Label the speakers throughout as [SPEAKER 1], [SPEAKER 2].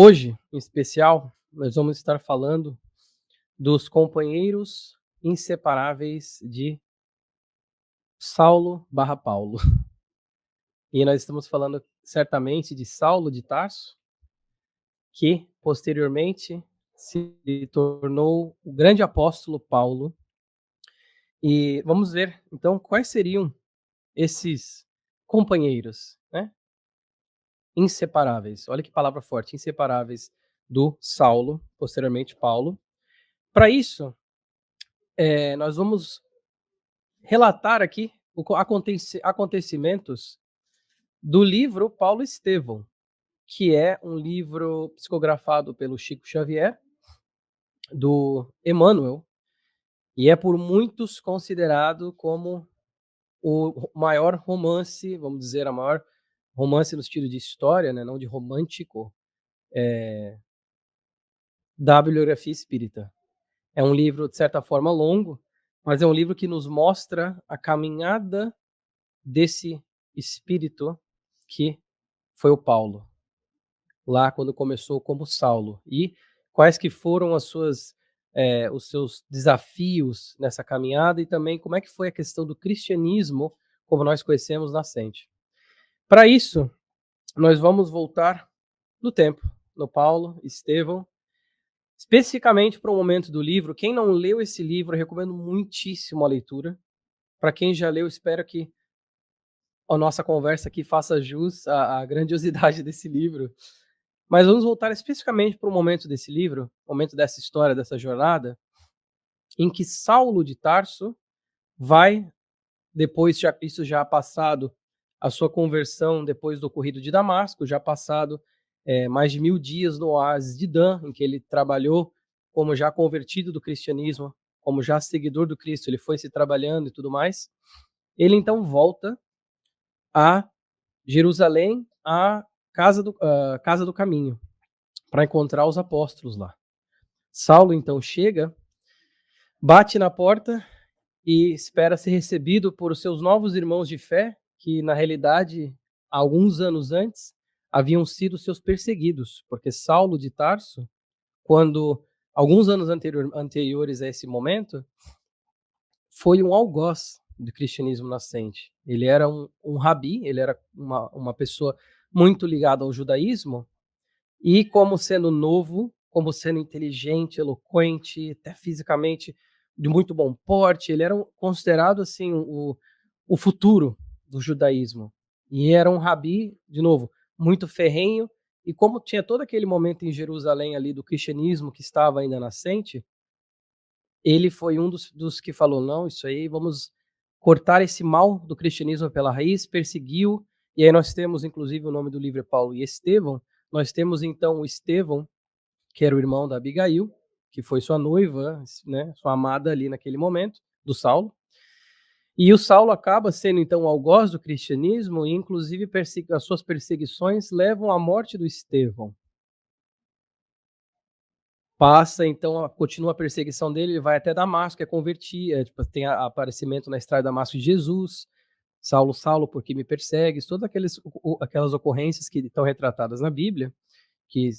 [SPEAKER 1] Hoje, em especial, nós vamos estar falando dos companheiros inseparáveis de Saulo/Paulo. E nós estamos falando certamente de Saulo de Tarso, que posteriormente se tornou o grande apóstolo Paulo. E vamos ver, então, quais seriam esses companheiros, né? Inseparáveis. Olha que palavra forte, inseparáveis do Saulo, posteriormente Paulo. Para isso, nós vamos relatar aqui acontecimentos do livro Paulo Estevão, que é um livro psicografado pelo Chico Xavier, do Emmanuel, e é por muitos considerado como o maior romance, vamos dizer, a maior romance no sentido de história, né, não de romântico, da bibliografia espírita. É um livro, de certa forma, longo, mas é um livro que nos mostra a caminhada desse espírito que foi o Paulo, lá quando começou como Saulo, e quais que foram os seus desafios nessa caminhada, e também como é que foi a questão do cristianismo, como nós conhecemos, nascente. Para isso, nós vamos voltar no tempo, no Paulo Estevão, especificamente para o momento do livro. Quem não leu esse livro, eu recomendo muitíssimo a leitura. Para quem já leu, espero que a nossa conversa aqui faça jus à grandiosidade desse livro. Mas vamos voltar especificamente para o momento desse livro, momento dessa história, dessa jornada, em que Saulo de Tarso vai, depois isso já passado a sua conversão, depois do ocorrido de Damasco, já passado mais de 1000 dias no oásis de Dan, em que ele trabalhou como já convertido do cristianismo, como já seguidor do Cristo, ele foi se trabalhando e tudo mais. Ele então volta a Jerusalém, a Casa do Caminho, para encontrar os apóstolos lá. Saulo então chega, bate na porta e espera ser recebido por os seus novos irmãos de fé, que na realidade, alguns anos antes, haviam sido seus perseguidos, porque Saulo de Tarso, quando alguns anos anteriores a esse momento, foi um algoz do cristianismo nascente. Ele era um rabi, ele era uma pessoa muito ligada ao judaísmo, e como sendo novo, como sendo inteligente, eloquente, até fisicamente de muito bom porte, ele era considerado assim o futuro do judaísmo. E era um rabi, de novo, muito ferrenho, e como tinha todo aquele momento em Jerusalém ali do cristianismo que estava ainda nascente, ele foi um dos que falou: não, isso aí, vamos cortar esse mal do cristianismo pela raiz, perseguiu, e aí nós temos, inclusive, o nome do livro é Paulo e Estevão. Nós temos, então, o Estevão, que era o irmão da Abigail, que foi sua noiva, né, sua amada ali naquele momento, do Saulo. E o Saulo acaba sendo, então, algoz do cristianismo, e, inclusive, as suas perseguições levam à morte do Estevão. Passa, então, continua a perseguição dele, ele vai até Damasco, é convertir, tipo, tem aparecimento na estrada de Damasco de Jesus, Saulo, Saulo, por que me persegues? Todas aquelas ocorrências que estão retratadas na Bíblia, que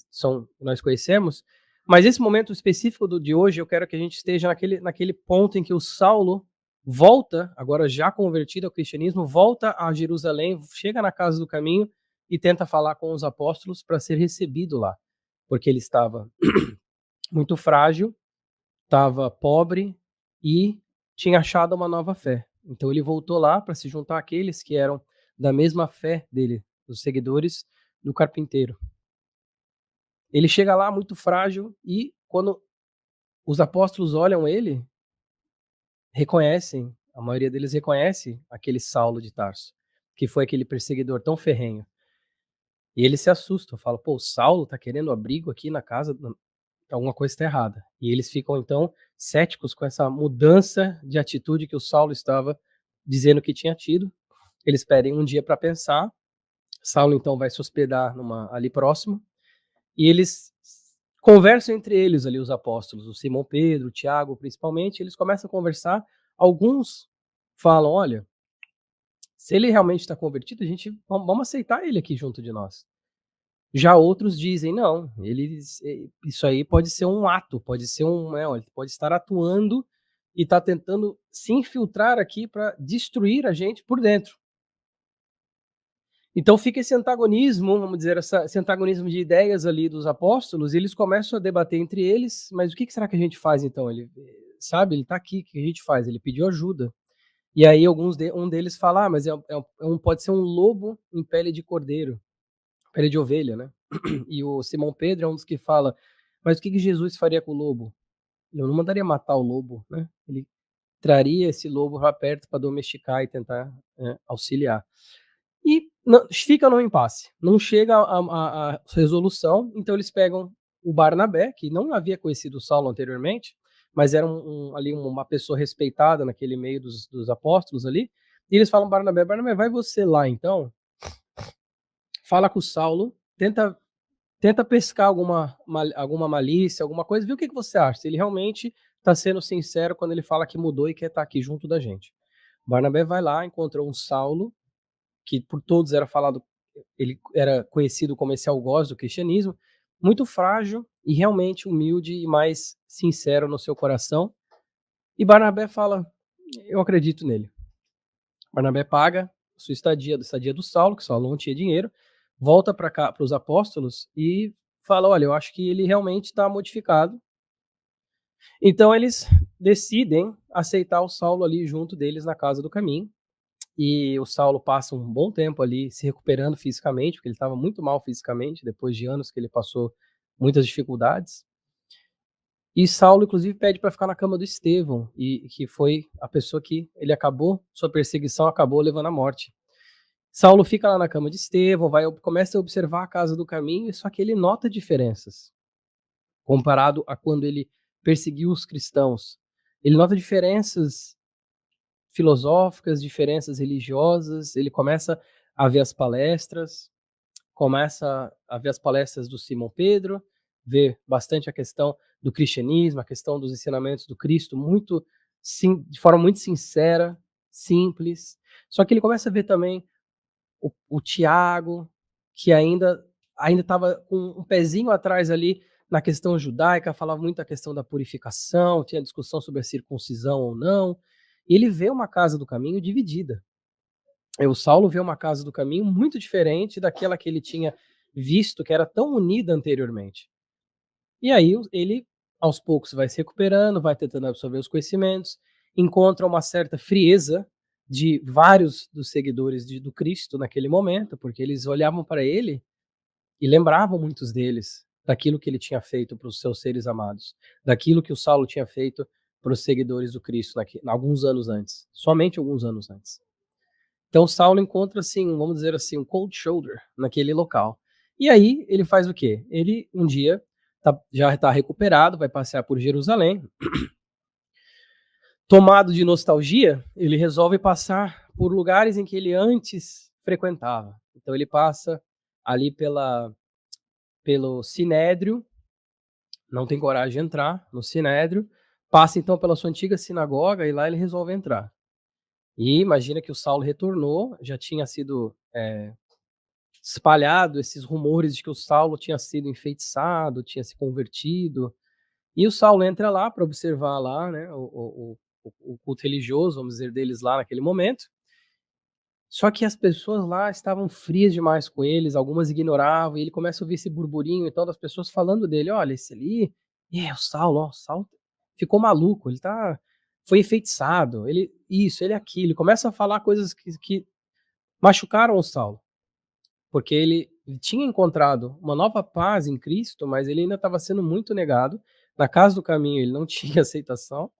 [SPEAKER 1] nós conhecemos, mas esse momento específico de hoje, eu quero que a gente esteja naquele ponto em que o Saulo volta, agora já convertido ao cristianismo, volta a Jerusalém, chega na Casa do Caminho e tenta falar com os apóstolos para ser recebido lá, porque ele estava muito frágil, estava pobre e tinha achado uma nova fé. Então ele voltou lá para se juntar àqueles que eram da mesma fé dele, os seguidores do carpinteiro. Ele chega lá muito frágil e quando os apóstolos olham ele, reconhecem, a maioria deles reconhece aquele Saulo de Tarso, que foi aquele perseguidor tão ferrenho. E eles se assustam, falam: pô, o Saulo tá querendo abrigo aqui na casa, alguma coisa está errada. E eles ficam, então, céticos com essa mudança de atitude que o Saulo estava dizendo que tinha tido. Eles pedem um dia para pensar. Saulo, então, vai se hospedar ali próximo. E eles conversam entre eles ali, os apóstolos, o Simão Pedro, o Tiago, principalmente. Eles começam a conversar. Alguns falam: olha, se ele realmente está convertido, vamos aceitar ele aqui junto de nós. Já outros dizem: "Não, isso aí pode ser um ato, pode ser ele pode estar atuando e tá tentando se infiltrar aqui para destruir a gente por dentro". Então fica esse antagonismo, vamos dizer, esse antagonismo de ideias ali dos apóstolos, e eles começam a debater entre eles: "Mas o que será que a gente faz então?". Sabe, ele tá aqui, o que a gente faz? Ele pediu ajuda. E aí um deles fala: "Ah, mas pode ser um lobo em pele de cordeiro, pele de ovelha, né". E o Simão Pedro é um dos que fala: "Mas o que Jesus faria com o lobo? Ele não mandaria matar o lobo, né, ele traria esse lobo pra perto para domesticar e tentar, auxiliar". E fica no impasse, não chega a resolução, então eles pegam o Barnabé, que não havia conhecido o Saulo anteriormente, mas era ali uma pessoa respeitada naquele meio dos apóstolos ali, e eles falam: "Barnabé, Barnabé, vai você lá então, fala com o Saulo, tenta pescar alguma malícia, alguma coisa, vê o que que você acha, se ele realmente está sendo sincero quando ele fala que mudou e quer estar aqui junto da gente". Barnabé vai lá, encontrou um Saulo, que por todos era falado, ele era conhecido como esse algoz do cristianismo, muito frágil e realmente humilde e mais sincero no seu coração. E Barnabé fala: "Eu acredito nele". Barnabé paga sua estadia do Saulo, que Saulo não tinha dinheiro, volta para cá, para os apóstolos e fala: "Olha, eu acho que ele realmente está modificado". Então eles decidem aceitar o Saulo ali junto deles na casa do caminho. E o Saulo passa um bom tempo ali se recuperando fisicamente, porque ele estava muito mal fisicamente, depois de anos que ele passou muitas dificuldades. E Saulo, inclusive, pede para ficar na cama do Estevão, e que foi a pessoa que ele acabou, sua perseguição acabou levando à morte. Saulo fica lá na cama de Estevão, começa a observar a casa do caminho, só que ele nota diferenças comparado a quando ele perseguiu os cristãos. Ele nota diferenças filosóficas, diferenças religiosas, ele começa a ver as palestras, começa a ver as palestras do Simão Pedro, vê bastante a questão do cristianismo, a questão dos ensinamentos do Cristo, muito de forma muito sincera, simples. Só que ele começa a ver também o Tiago, que ainda estava com um pezinho atrás ali na questão judaica, falava muito a questão da purificação, tinha discussão sobre a circuncisão ou não. E ele vê uma casa do caminho dividida. O Saulo vê uma casa do caminho muito diferente daquela que ele tinha visto, que era tão unida anteriormente. E aí ele, aos poucos, vai se recuperando, vai tentando absorver os conhecimentos, encontra uma certa frieza de vários dos seguidores do Cristo naquele momento, porque eles olhavam para ele e lembravam, muitos deles, daquilo que ele tinha feito para os seus seres amados, daquilo que o Saulo tinha feito para os seguidores do Cristo alguns anos antes, somente alguns anos antes. Então Saulo encontra, assim, vamos dizer assim, um cold shoulder naquele local. E aí ele faz o quê? Ele um dia já está recuperado, vai passear por Jerusalém. Tomado de nostalgia, ele resolve passar por lugares em que ele antes frequentava. Então ele passa ali pelo Sinédrio, não tem coragem de entrar no Sinédrio, passa então pela sua antiga sinagoga e lá ele resolve entrar. E imagina que o Saulo retornou, já tinha sido espalhado esses rumores de que o Saulo tinha sido enfeitiçado, tinha se convertido. E o Saulo entra lá para observar lá, né, o culto religioso, vamos dizer, deles lá naquele momento. Só que as pessoas lá estavam frias demais com eles, algumas ignoravam, e ele começa a ouvir esse burburinho então das pessoas falando dele: "Olha, esse ali, o Saulo, ó, o Saulo ficou maluco, foi enfeitiçado, ele isso, ele aquilo". Ele começa a falar coisas que machucaram o Saulo. Porque ele tinha encontrado uma nova paz em Cristo, mas ele ainda estava sendo muito negado. Na casa do caminho ele não tinha aceitação.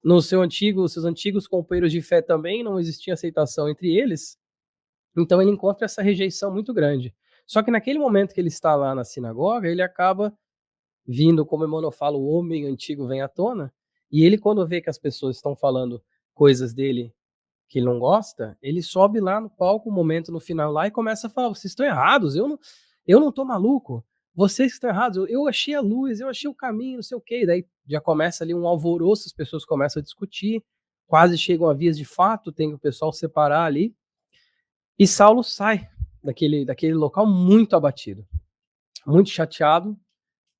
[SPEAKER 1] No seus antigos companheiros de fé também não existia aceitação entre eles. Então ele encontra essa rejeição muito grande. Só que naquele momento que ele está lá na sinagoga, ele acaba vindo, como Emmanuel fala, o homem antigo vem à tona, e ele, quando vê que as pessoas estão falando coisas dele que ele não gosta, ele sobe lá no palco, um momento no final lá, e começa a falar: "Vocês estão errados, eu não tô maluco, vocês que estão errados, eu achei a luz, eu achei o caminho, não sei o quê". E daí já começa ali um alvoroço, as pessoas começam a discutir, quase chegam a vias de fato, tem o pessoal separar ali, e Saulo sai daquele local muito abatido. muito chateado,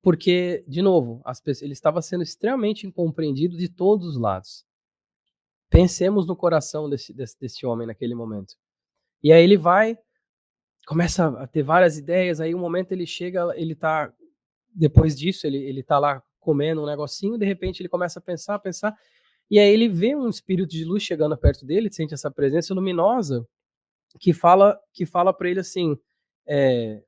[SPEAKER 1] porque, de novo, ele estava sendo extremamente incompreendido de todos os lados. Pensemos no coração desse homem naquele momento. E aí ele vai, começa a ter várias ideias, aí um momento ele chega, ele tá, depois disso, ele tá lá comendo um negocinho, de repente ele começa a pensar, e aí ele vê um espírito de luz chegando perto dele, sente essa presença luminosa, que fala para ele assim, é,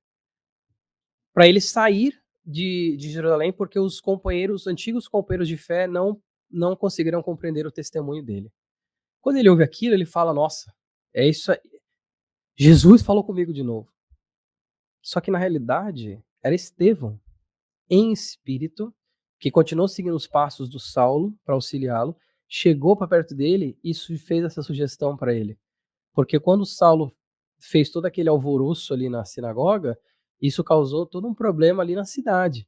[SPEAKER 1] para ele sair de Jerusalém, porque os antigos companheiros de fé não conseguiram compreender o testemunho dele. Quando ele ouve aquilo, ele fala: nossa, é isso aí. Jesus falou comigo de novo. Só que na realidade era Estevão, em espírito, que continuou seguindo os passos do Saulo para auxiliá-lo, chegou para perto dele e fez essa sugestão para ele. Porque quando Saulo fez todo aquele alvoroço ali na sinagoga, isso causou todo um problema ali na cidade.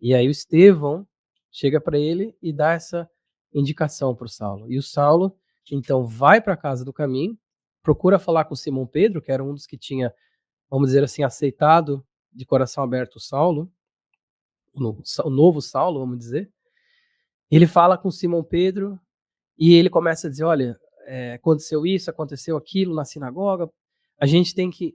[SPEAKER 1] E aí o Estevão chega para ele e dá essa indicação para o Saulo. E o Saulo, então, vai para a casa do caminho, procura falar com Simão Pedro, que era um dos que tinha, vamos dizer assim, aceitado de coração aberto o Saulo, o novo Saulo, vamos dizer. Ele fala com Simão Pedro e ele começa a dizer: olha, aconteceu isso, aconteceu aquilo na sinagoga, a gente tem que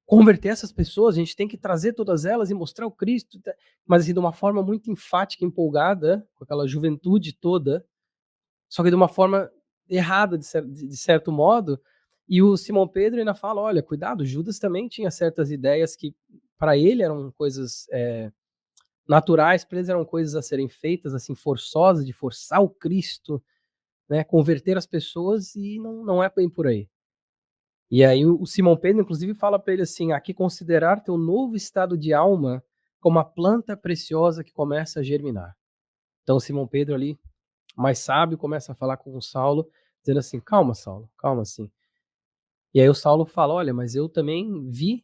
[SPEAKER 1] converter essas pessoas, a gente tem que trazer todas elas e mostrar o Cristo, mas assim, de uma forma muito enfática, empolgada, com aquela juventude toda, só que de uma forma errada, de certo modo. E o Simão Pedro ainda fala: olha, cuidado, Judas também tinha certas ideias que para ele eram coisas naturais, para eles eram coisas a serem feitas, assim, forçosas, de forçar o Cristo, né, converter as pessoas, e não é bem por aí. E aí o Simão Pedro, inclusive, fala para ele assim: "Aqui considerar teu novo estado de alma como a planta preciosa que começa a germinar". Então o Simão Pedro ali, mais sábio, começa a falar com o Saulo, dizendo assim: "Calma, Saulo, calma assim". E aí o Saulo fala: "Olha, mas eu também vi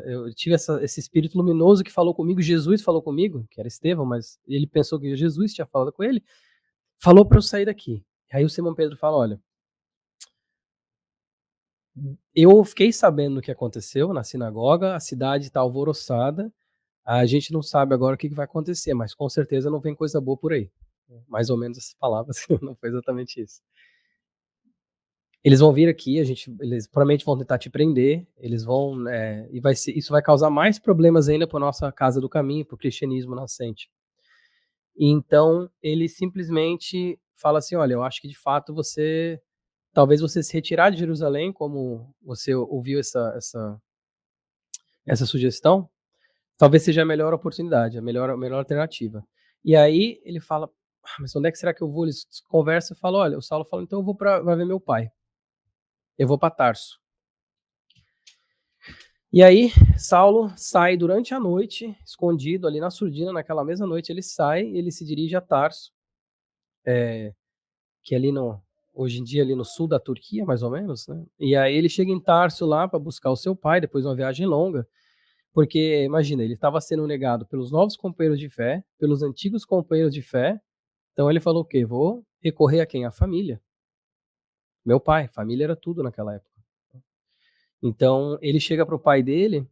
[SPEAKER 1] eu tive esse espírito luminoso que falou comigo, Jesus falou comigo", que era Estevão, mas ele pensou que Jesus tinha falado com ele, falou para eu sair daqui. Aí o Simão Pedro fala: "Olha, eu fiquei sabendo o que aconteceu na sinagoga, a cidade está alvoroçada, a gente não sabe agora o que vai acontecer, mas com certeza não vem coisa boa por aí". Mais ou menos essas palavras, não foi exatamente isso. Eles vão vir aqui, eles provavelmente vão tentar te prender, eles vão, e isso vai causar mais problemas ainda para nossa casa do caminho, para o cristianismo nascente. E então ele simplesmente fala assim: olha, eu acho que de fato talvez você se retirar de Jerusalém, como você ouviu essa sugestão, talvez seja a melhor oportunidade, a melhor alternativa. E aí ele fala: mas onde é que será que eu vou? Eles conversam e falam: olha, o Saulo fala: então eu vou vai ver meu pai, eu vou para Tarso. E aí Saulo sai durante a noite, escondido ali na surdina, naquela mesma noite ele sai e ele se dirige a Tarso, que é ali hoje em dia ali no sul da Turquia, mais ou menos, né? E aí ele chega em Tarso lá para buscar o seu pai, depois de uma viagem longa. Porque, imagina, ele estava sendo negado pelos novos companheiros de fé, pelos antigos companheiros de fé. Então ele falou o quê? Vou recorrer a quem? A família. Meu pai, família era tudo naquela época. Então ele chega para o pai dele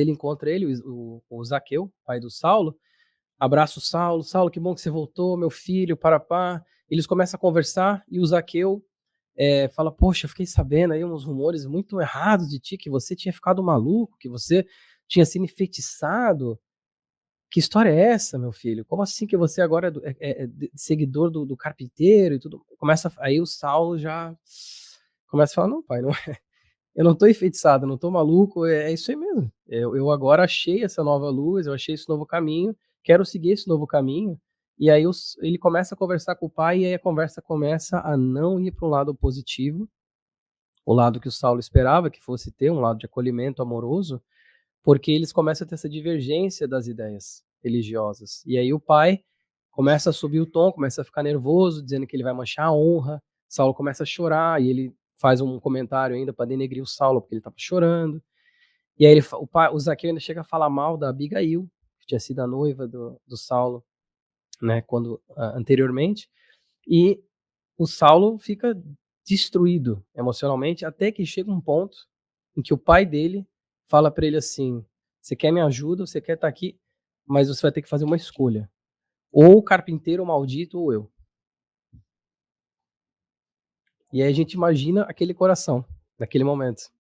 [SPEAKER 1] encontra ele, o Zaqueu, pai do Saulo, abraça o Saulo: Saulo, que bom que você voltou, meu filho, pá. Eles começam a conversar e o Zaqueu fala: poxa, eu fiquei sabendo aí uns rumores muito errados de ti, que você tinha ficado maluco, que você tinha sido enfeitiçado. Que história é essa, meu filho? Como assim que você agora é seguidor do carpinteiro e tudo? Aí o Saulo já começa a falar: não, pai, não, eu não estou enfeitiçado, eu não estou maluco, é isso aí mesmo. Eu agora achei essa nova luz, eu achei esse novo caminho, quero seguir esse novo caminho. E aí ele começa a conversar com o pai, e aí a conversa começa a não ir para um lado positivo, o lado que o Saulo esperava que fosse ter, um lado de acolhimento amoroso, porque eles começam a ter essa divergência das ideias religiosas. E aí o pai começa a subir o tom, começa a ficar nervoso, dizendo que ele vai manchar a honra. Saulo começa a chorar e ele faz um comentário ainda para denegrir o Saulo, porque ele estava chorando. E aí o Zaqueu ainda chega a falar mal da Abigail, que tinha sido a noiva do Saulo, né, anteriormente. E o Saulo fica destruído emocionalmente, até que chega um ponto em que o pai dele fala para ele assim: Você quer minha ajuda, você quer estar aqui, mas você vai ter que fazer uma escolha. Ou o carpinteiro maldito ou eu. E aí a gente imagina aquele coração, naquele momento,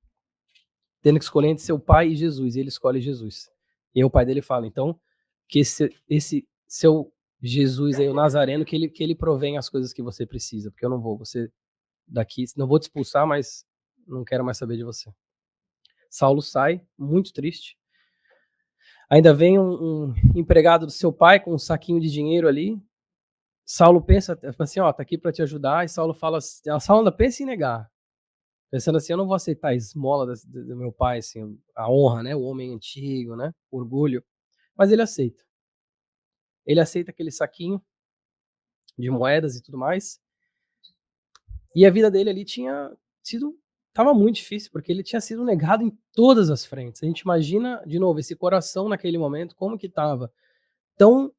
[SPEAKER 1] tendo que escolher entre seu pai e Jesus, e ele escolhe Jesus. E aí o pai dele fala, então, que esse seu Jesus aí, o Nazareno, que ele provém as coisas que você precisa, porque eu não vou, você daqui, não vou te expulsar, mas não quero mais saber de você. Saulo sai, muito triste. Ainda vem um empregado do seu pai com um saquinho de dinheiro ali. Saulo pensa assim, ó, tá aqui para te ajudar. E Saulo fala, Saulo ainda pensa em negar, pensando assim, eu não vou aceitar a esmola do meu pai, assim, a honra, né, o homem antigo, né, orgulho. Mas ele aceita. Ele aceita aquele saquinho de moedas e tudo mais. E a vida dele ali tava muito difícil, porque ele tinha sido negado em todas as frentes. A gente imagina, de novo, esse coração naquele momento, como que estava tão,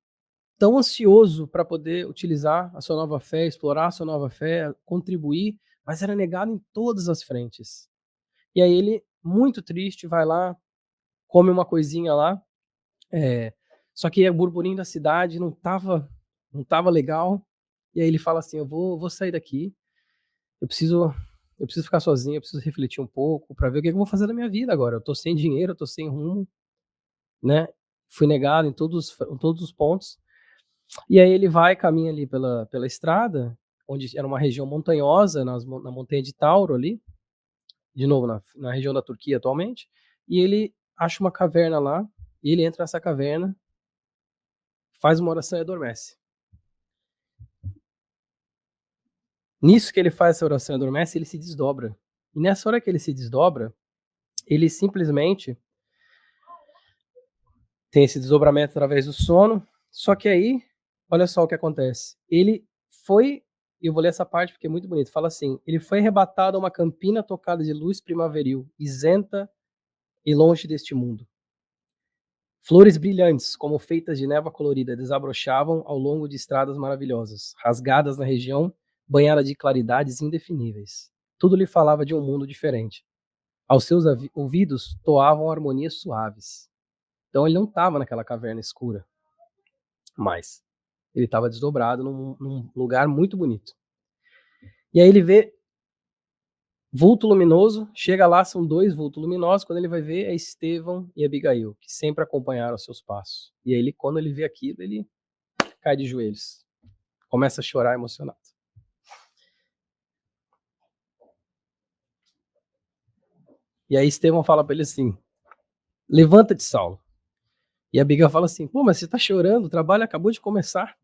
[SPEAKER 1] tão ansioso para poder utilizar a sua nova fé, explorar a sua nova fé, contribuir, mas era negado em todas as frentes. E aí ele, muito triste, vai lá, come uma coisinha lá, só que o burburinho da cidade não tava legal, e aí ele fala assim, eu vou sair daqui, eu preciso eu preciso ficar sozinho, eu preciso refletir um pouco para ver o que eu vou fazer da minha vida agora. Eu tô sem dinheiro, eu tô sem rumo, né? Fui negado em todos os pontos. E aí ele vai, caminha ali pela estrada, onde era uma região montanhosa, na montanha de Tauro ali, de novo, na região da Turquia atualmente, e ele acha uma caverna lá, e ele entra nessa caverna, faz uma oração e adormece. Nisso que ele faz essa oração e adormece, ele se desdobra. E nessa hora que ele se desdobra, ele simplesmente tem esse desdobramento através do sono, só que aí, olha só o que acontece. Ele foi, eu vou ler essa parte porque é muito bonito, fala assim, ele foi arrebatado a uma campina tocada de luz primaveril, isenta e longe deste mundo. Flores brilhantes, como feitas de névoa colorida, desabrochavam ao longo de estradas maravilhosas, rasgadas na região, banhada de claridades indefiníveis. Tudo lhe falava de um mundo diferente. Aos seus ouvidos toavam harmonias suaves. Então ele não estava naquela caverna escura, mas ele estava desdobrado num lugar muito bonito. E aí ele vê vulto luminoso, chega lá, são dois vultos luminosos, quando ele vai ver é Estevão e Abigail, que sempre acompanharam seus passos. E aí, quando ele vê aquilo, ele cai de joelhos, começa a chorar emocionado. E aí Estevão fala para ele assim, levanta-te, Saulo. E a Abigail fala assim, pô, mas você tá chorando, o trabalho acabou de começar.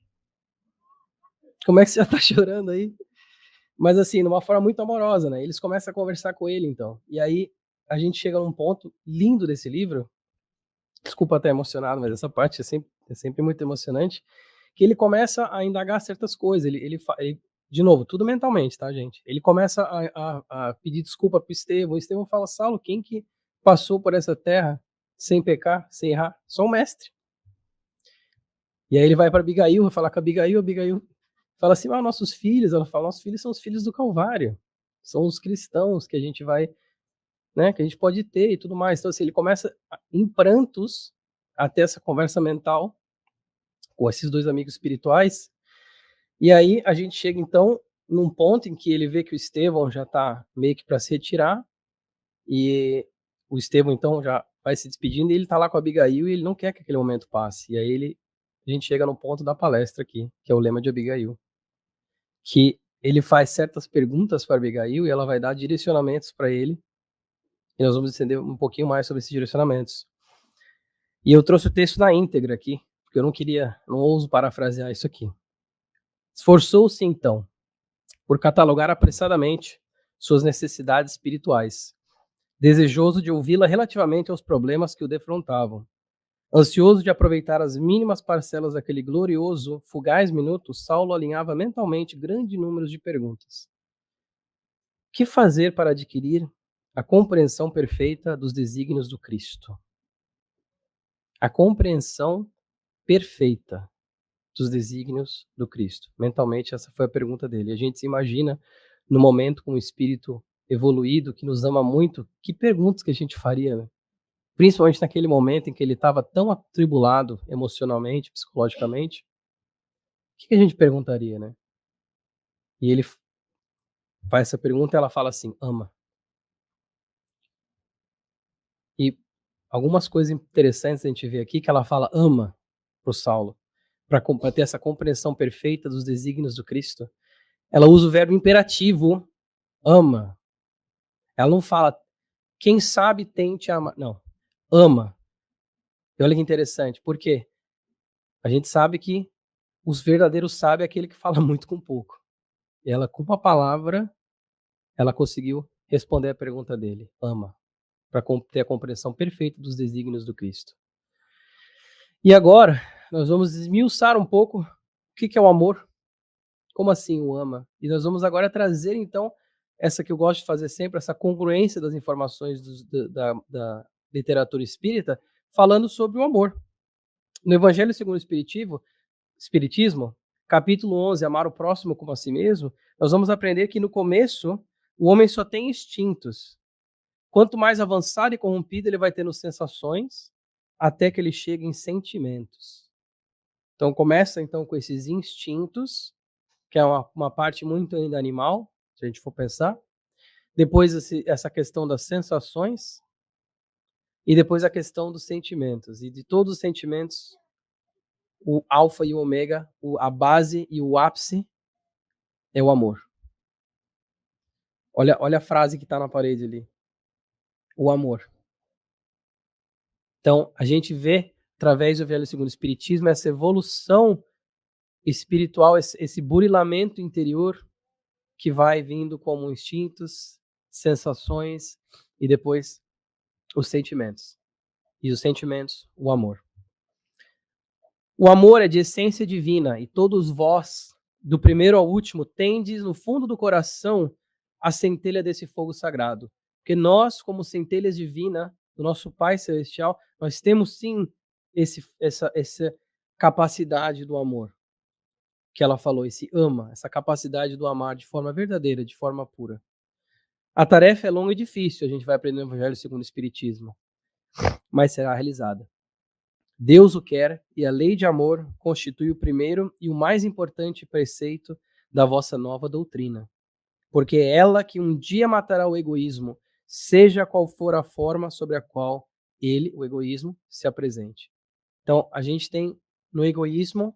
[SPEAKER 1] Como é que você já tá chorando aí? Mas assim, de uma forma muito amorosa, né? Eles começam a conversar com ele, então. E aí a gente chega num ponto lindo desse livro. Desculpa estar emocionado, mas essa parte é sempre muito emocionante. Que ele começa a indagar certas coisas. Ele de novo, tudo mentalmente, tá, gente? Ele começa a pedir desculpa pro Estevão. O Estevão fala, Saulo, quem que passou por essa terra sem pecar, sem errar? Só o mestre. E aí ele vai para Abigail, vai falar com a Abigail fala assim, nossos filhos, ela fala, nossos filhos são os filhos do Calvário, são os cristãos que a gente vai, né, que a gente pode ter e tudo mais. Então assim, ele começa em prantos a ter essa conversa mental com esses dois amigos espirituais, e aí a gente chega então num ponto em que ele vê que o Estevão já está meio que para se retirar, e o Estevão então já vai se despedindo, e ele está lá com a Abigail e ele não quer que aquele momento passe, e aí a gente chega no ponto da palestra aqui, que é o lema de Abigail, que ele faz certas perguntas para Abigail e ela vai dar direcionamentos para ele, e nós vamos entender um pouquinho mais sobre esses direcionamentos. E eu trouxe o texto na íntegra aqui, porque eu não ouso parafrasear isso aqui. Esforçou-se então por catalogar apressadamente suas necessidades espirituais, desejoso de ouvi-la relativamente aos problemas que o defrontavam. Ansioso de aproveitar as mínimas parcelas daquele glorioso, fugaz minuto, Saulo alinhava mentalmente grande número de perguntas. Que fazer para adquirir a compreensão perfeita dos desígnios do Cristo? A compreensão perfeita dos desígnios do Cristo. Mentalmente, essa foi a pergunta dele. A gente se imagina, no momento com um espírito evoluído, que nos ama muito, que perguntas que a gente faria, né? principalmente naquele momento em que ele estava tão atribulado emocionalmente, psicologicamente, o que a gente perguntaria, né? E ele faz essa pergunta e ela fala assim: ama. E algumas coisas interessantes a gente vê aqui que ela fala ama pro Saulo, para ter essa compreensão perfeita dos desígnios do Cristo. Ela usa o verbo imperativo, ama. Ela não fala, quem sabe tente amar. Não, ama. E olha que interessante, por quê? A gente sabe que os verdadeiros sábios é aquele que fala muito com pouco. E ela, com uma palavra, ela conseguiu responder a pergunta dele, ama, para ter a compreensão perfeita dos desígnios do Cristo. E agora, nós vamos esmiuçar um pouco o que é o amor, como assim o ama. E nós vamos agora trazer, então, essa que eu gosto de fazer sempre, essa congruência das informações da literatura espírita, falando sobre o amor. No Evangelho segundo o Espiritismo, capítulo 11, amar o próximo como a si mesmo, nós vamos aprender que no começo, o homem só tem instintos. Quanto mais avançado e corrompido ele vai tendo sensações, até que ele chegue em sentimentos. Então começa então com esses instintos, que é uma parte muito ainda animal, se a gente for pensar. Depois essa questão das sensações, e depois a questão dos sentimentos. E de todos os sentimentos, o alfa e o ômega, a base e o ápice é o amor. Olha a frase que está na parede ali. O amor. Então, a gente vê, através do Evangelho segundo o Espiritismo, essa evolução espiritual, esse burilamento interior que vai vindo como instintos, sensações e depois os sentimentos. E os sentimentos, o amor. O amor é de essência divina e todos vós, do primeiro ao último, tendes no fundo do coração a centelha desse fogo sagrado. Porque nós, como centelhas divinas do nosso Pai Celestial, nós temos sim essa capacidade do amor. Que ela falou, esse ama, essa capacidade do amar de forma verdadeira, de forma pura. A tarefa é longa e difícil, a gente vai aprender no Evangelho segundo o Espiritismo, mas será realizada. Deus o quer e a lei de amor constitui o primeiro e o mais importante preceito da vossa nova doutrina. Porque é ela que um dia matará o egoísmo, seja qual for a forma sobre a qual ele, o egoísmo, se apresente. Então, a gente tem no egoísmo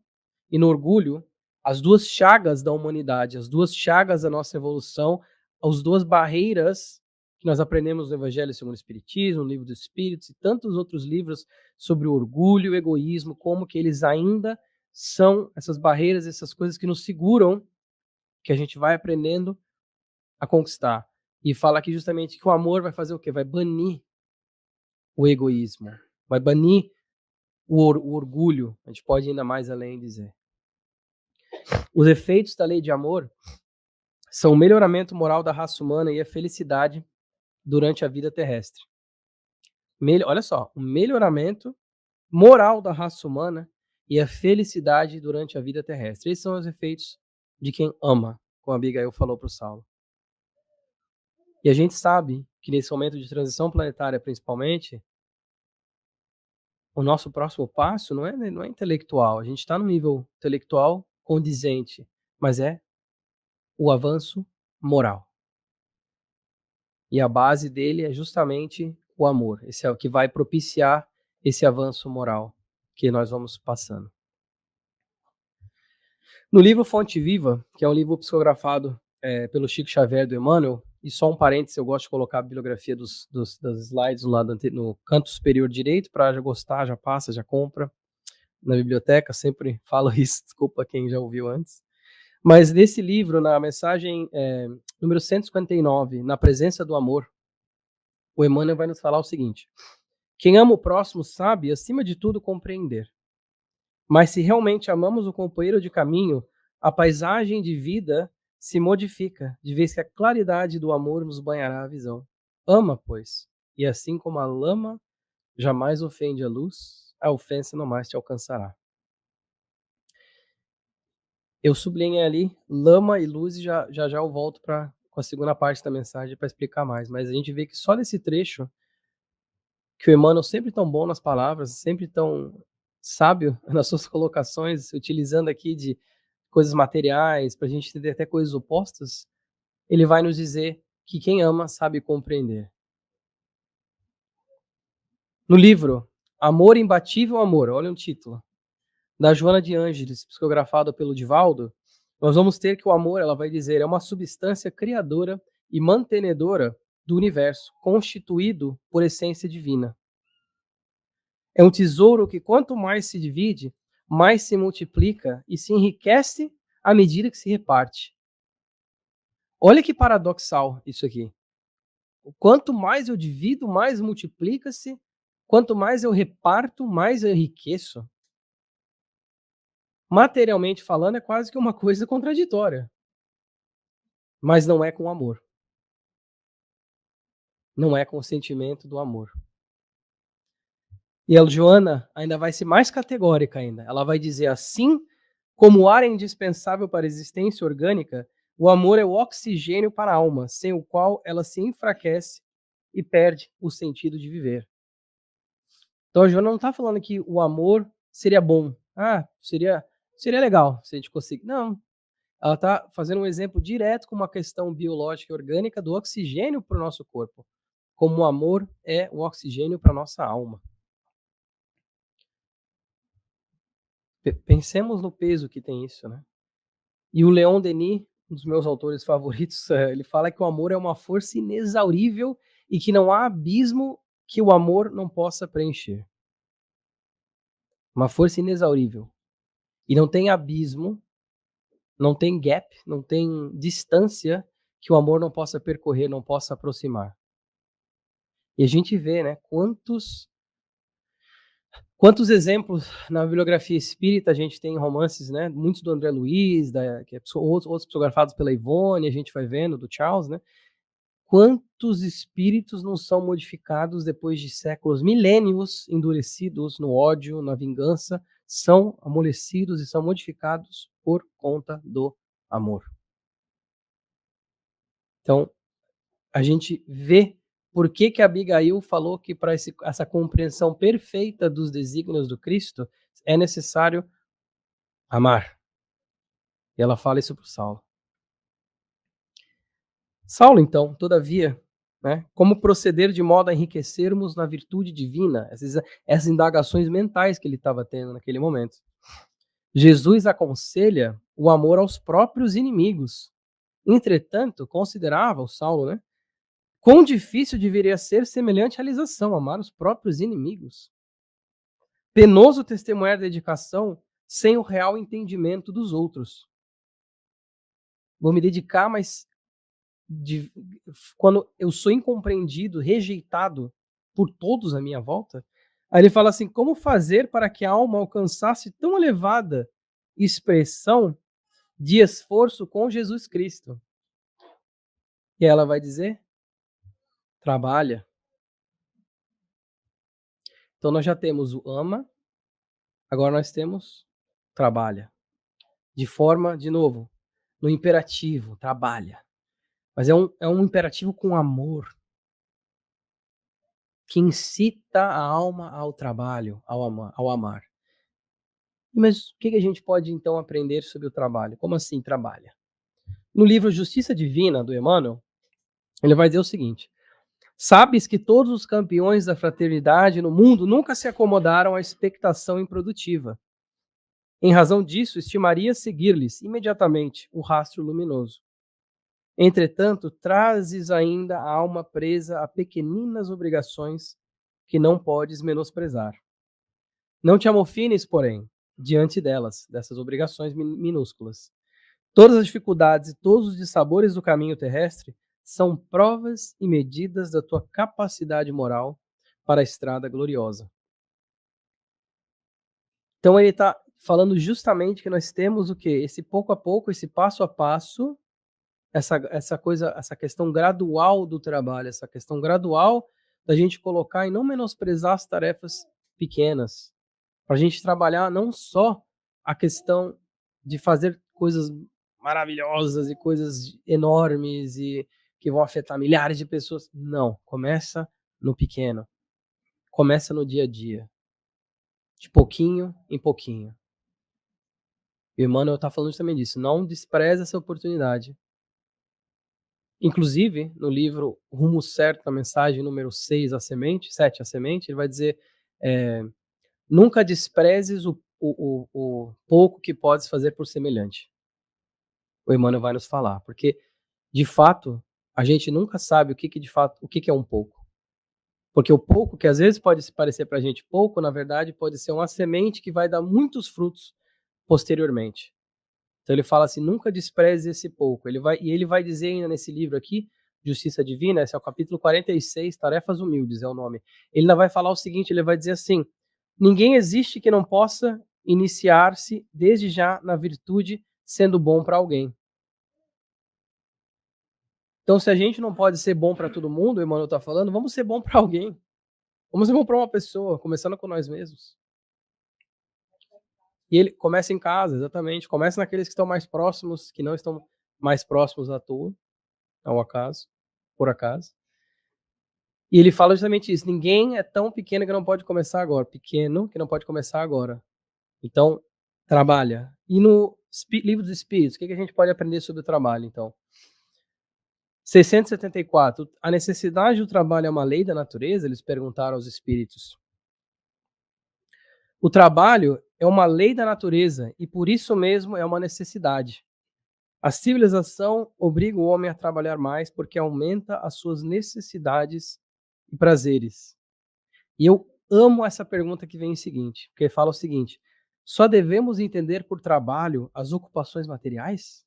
[SPEAKER 1] e no orgulho as duas chagas da humanidade, as duas chagas da nossa evolução, as duas barreiras que nós aprendemos no Evangelho segundo o Espiritismo, no Livro dos Espíritos e tantos outros livros sobre o orgulho e o egoísmo, como que eles ainda são essas barreiras, essas coisas que nos seguram, que a gente vai aprendendo a conquistar. E fala aqui justamente que o amor vai fazer o quê? Vai banir o egoísmo, vai banir o orgulho. A gente pode ir ainda mais além dizer. Os efeitos da lei de amor são o melhoramento moral da raça humana e a felicidade durante a vida terrestre. Olha só, o melhoramento moral da raça humana e a felicidade durante a vida terrestre. Esses são os efeitos de quem ama, como a Abigail falou para o Saulo. E a gente sabe que nesse momento de transição planetária, principalmente, o nosso próximo passo não é intelectual. A gente está no nível intelectual condizente, mas é o avanço moral. E a base dele é justamente o amor. Esse é o que vai propiciar esse avanço moral que nós vamos passando. No livro Fonte Viva, que é um livro psicografado pelo Chico Xavier do Emmanuel, e só um parênteses, eu gosto de colocar a bibliografia das slides no canto superior direito, para já gostar, já passa, já compra na biblioteca, sempre falo isso, desculpa quem já ouviu antes. Mas nesse livro, na mensagem número 159, Na Presença do Amor, o Emmanuel vai nos falar o seguinte: quem ama o próximo sabe, acima de tudo, compreender. Mas se realmente amamos o companheiro de caminho, a paisagem de vida se modifica, de vez que a claridade do amor nos banhará a visão. Ama, pois, e assim como a lama jamais ofende a luz, a ofensa não mais te alcançará. Eu sublinhei ali lama e luz e já eu volto com a segunda parte da mensagem para explicar mais. Mas a gente vê que só nesse trecho que o Emmanuel sempre tão bom nas palavras, sempre tão sábio nas suas colocações, utilizando aqui de coisas materiais, para a gente entender até coisas opostas, ele vai nos dizer que quem ama sabe compreender. No livro Amor Imbatível Amor, olha o título, da Joana de Ângeles, psicografado pelo Divaldo, nós vamos ter que o amor, ela vai dizer, é uma substância criadora e mantenedora do universo, constituído por essência divina. É um tesouro que quanto mais se divide, mais se multiplica e se enriquece à medida que se reparte. Olha que paradoxal isso aqui. Quanto mais eu divido, mais multiplica-se. Quanto mais eu reparto, mais eu enriqueço. Materialmente falando, é quase que uma coisa contraditória. Mas não é com amor. Não é com o sentimento do amor. E a Joana ainda vai ser mais categórica ainda. Ela vai dizer assim, como o ar é indispensável para a existência orgânica, o amor é o oxigênio para a alma, sem o qual ela se enfraquece e perde o sentido de viver. Então a Joana não está falando que o amor seria bom. Seria legal se a gente conseguir. Não. Ela está fazendo um exemplo direto com uma questão biológica e orgânica do oxigênio para o nosso corpo. Como o amor é o oxigênio para a nossa alma. Pensemos no peso que tem isso, né? E o Leon Denis, um dos meus autores favoritos, ele fala que o amor é uma força inexaurível e que não há abismo que o amor não possa preencher. Uma força inexaurível. E não tem abismo, não tem gap, não tem distância que o amor não possa percorrer, não possa aproximar. E a gente vê, né, quantos exemplos na bibliografia espírita a gente tem em romances, né? Muitos do André Luiz, outros psicografados pela Ivone, a gente vai vendo, do Charles, né? Quantos espíritos não são modificados depois de séculos, milênios endurecidos no ódio, na vingança, são amolecidos e são modificados por conta do amor. Então, a gente vê por que que Abigail falou que para essa compreensão perfeita dos desígnios do Cristo é necessário amar. E ela fala isso para o Saulo. Saulo, então, todavia, né, como proceder de modo a enriquecermos na virtude divina, essas indagações mentais que ele estava tendo naquele momento. Jesus aconselha o amor aos próprios inimigos. Entretanto, considerava o Saulo, né, quão difícil deveria ser semelhante realização, amar os próprios inimigos. Penoso testemunhar a dedicação sem o real entendimento dos outros. Vou me dedicar, mas quando eu sou incompreendido, rejeitado por todos à minha volta, aí ele fala assim, como fazer para que a alma alcançasse tão elevada expressão de esforço com Jesus Cristo? E ela vai dizer, trabalha. Então nós já temos o ama, agora nós temos trabalha. De forma, de novo, no imperativo, trabalha. Mas é um imperativo com amor, que incita a alma ao trabalho, ao amar. Mas o que a gente pode, então, aprender sobre o trabalho? Como assim trabalha? No livro Justiça Divina, do Emmanuel, ele vai dizer o seguinte, sabes que todos os campeões da fraternidade no mundo nunca se acomodaram à expectação improdutiva. Em razão disso, estimaria seguir-lhes imediatamente o rastro luminoso. Entretanto, trazes ainda a alma presa a pequeninas obrigações que não podes menosprezar. Não te amofines, porém, diante delas, dessas obrigações minúsculas. Todas as dificuldades e todos os dissabores do caminho terrestre são provas e medidas da tua capacidade moral para a estrada gloriosa. Então ele está falando justamente que nós temos o quê? Esse pouco a pouco, esse passo a passo, essa questão gradual do trabalho, essa questão gradual da gente colocar e não menosprezar as tarefas pequenas. Para a gente trabalhar não só a questão de fazer coisas maravilhosas e coisas enormes e que vão afetar milhares de pessoas. Não, começa no pequeno. começa no dia a dia, de pouquinho em pouquinho. E o Emmanuel está falando justamente disso, não despreze essa oportunidade. Inclusive, no livro Rumo Certo, na mensagem número 6, a semente, 7, a semente, ele vai dizer, nunca desprezes o pouco que podes fazer por semelhante. O Emmanuel vai nos falar, porque, de fato, a gente nunca sabe o que é um pouco. Porque o pouco, que às vezes pode parecer para a gente pouco, na verdade, pode ser uma semente que vai dar muitos frutos posteriormente. Então ele fala assim, nunca despreze esse pouco. Ele vai dizer ainda nesse livro aqui, Justiça Divina, esse é o capítulo 46, Tarefas Humildes é o nome. Ele ainda vai falar o seguinte, ele vai dizer assim, ninguém existe que não possa iniciar-se desde já na virtude, sendo bom para alguém. Então, se a gente não pode ser bom para todo mundo, o Emmanuel está falando, vamos ser bom para alguém. Vamos ser bom para uma pessoa, começando com nós mesmos. E ele começa em casa, exatamente. Começa naqueles que estão mais próximos, que não estão mais próximos à toa, ao acaso, por acaso. E ele fala justamente isso. Ninguém é tão pequeno que não pode começar agora. Pequeno que não pode começar agora. Então, trabalha. E no Livro dos Espíritos, o que a gente pode aprender sobre o trabalho, então? 674. A necessidade do trabalho é uma lei da natureza? Eles perguntaram aos espíritos. O trabalho é uma lei da natureza e por isso mesmo é uma necessidade. A civilização obriga o homem a trabalhar mais porque aumenta as suas necessidades e prazeres. E eu amo essa pergunta que vem em seguinte, porque fala o seguinte: só devemos entender por trabalho as ocupações materiais?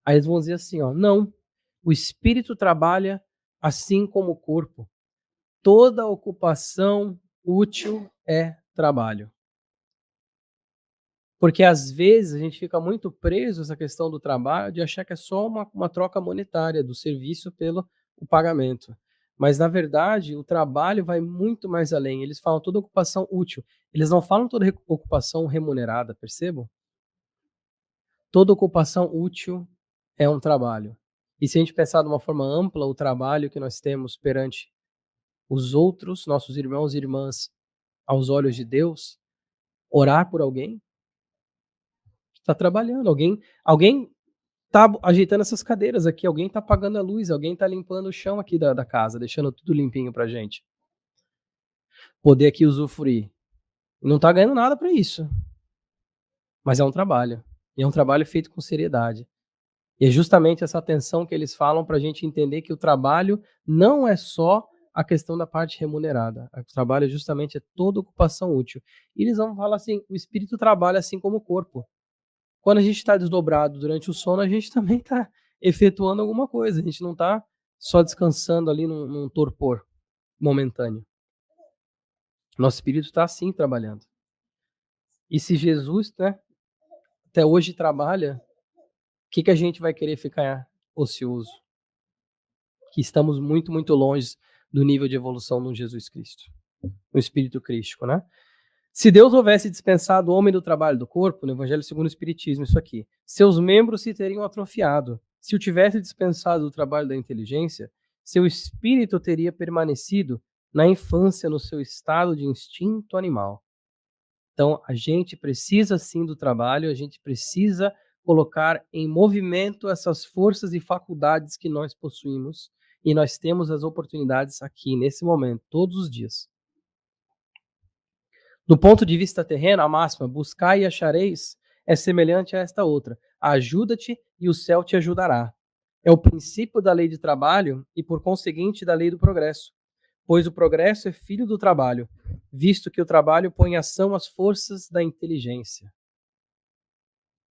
[SPEAKER 1] Aí eles vão dizer assim, ó, não. O espírito trabalha assim como o corpo. Toda ocupação útil é trabalho. Porque às vezes a gente fica muito preso a essa questão do trabalho de achar que é só uma troca monetária do serviço pelo o pagamento. Mas, na verdade, o trabalho vai muito mais além. Eles falam toda ocupação útil. Eles não falam toda ocupação remunerada, percebam? Toda ocupação útil é um trabalho. E se a gente pensar de uma forma ampla, o trabalho que nós temos perante os outros, nossos irmãos e irmãs, aos olhos de Deus, orar por alguém, está trabalhando. Alguém tá ajeitando essas cadeiras aqui, alguém tá apagando a luz, alguém tá limpando o chão aqui da casa, deixando tudo limpinho pra gente. Poder aqui usufruir. Não tá ganhando nada para isso. Mas é um trabalho. E é um trabalho feito com seriedade. E é justamente essa atenção que eles falam para a gente entender que o trabalho não é só a questão da parte remunerada. O trabalho justamente é toda ocupação útil. E eles vão falar assim, o espírito trabalha assim como o corpo. Quando a gente está desdobrado durante o sono, a gente também está efetuando alguma coisa. A gente não está só descansando ali num torpor momentâneo. Nosso espírito está assim trabalhando. E se Jesus, né, até hoje trabalha, o que a gente vai querer ficar ocioso? Que estamos muito, muito longe do nível de evolução do Jesus Cristo, no Espírito Crístico, né? Se Deus houvesse dispensado o homem do trabalho do corpo, no Evangelho segundo o Espiritismo, isso aqui, seus membros se teriam atrofiado. Se o tivesse dispensado o trabalho da inteligência, seu espírito teria permanecido na infância no seu estado de instinto animal. Então, a gente precisa sim do trabalho, a gente precisa colocar em movimento essas forças e faculdades que nós possuímos e nós temos as oportunidades aqui, nesse momento, todos os dias. Do ponto de vista terreno, a máxima, buscai e achareis, é semelhante a esta outra. Ajuda-te e o céu te ajudará. É o princípio da lei de trabalho e, por conseguinte, da lei do progresso. Pois o progresso é filho do trabalho, visto que o trabalho põe em ação as forças da inteligência.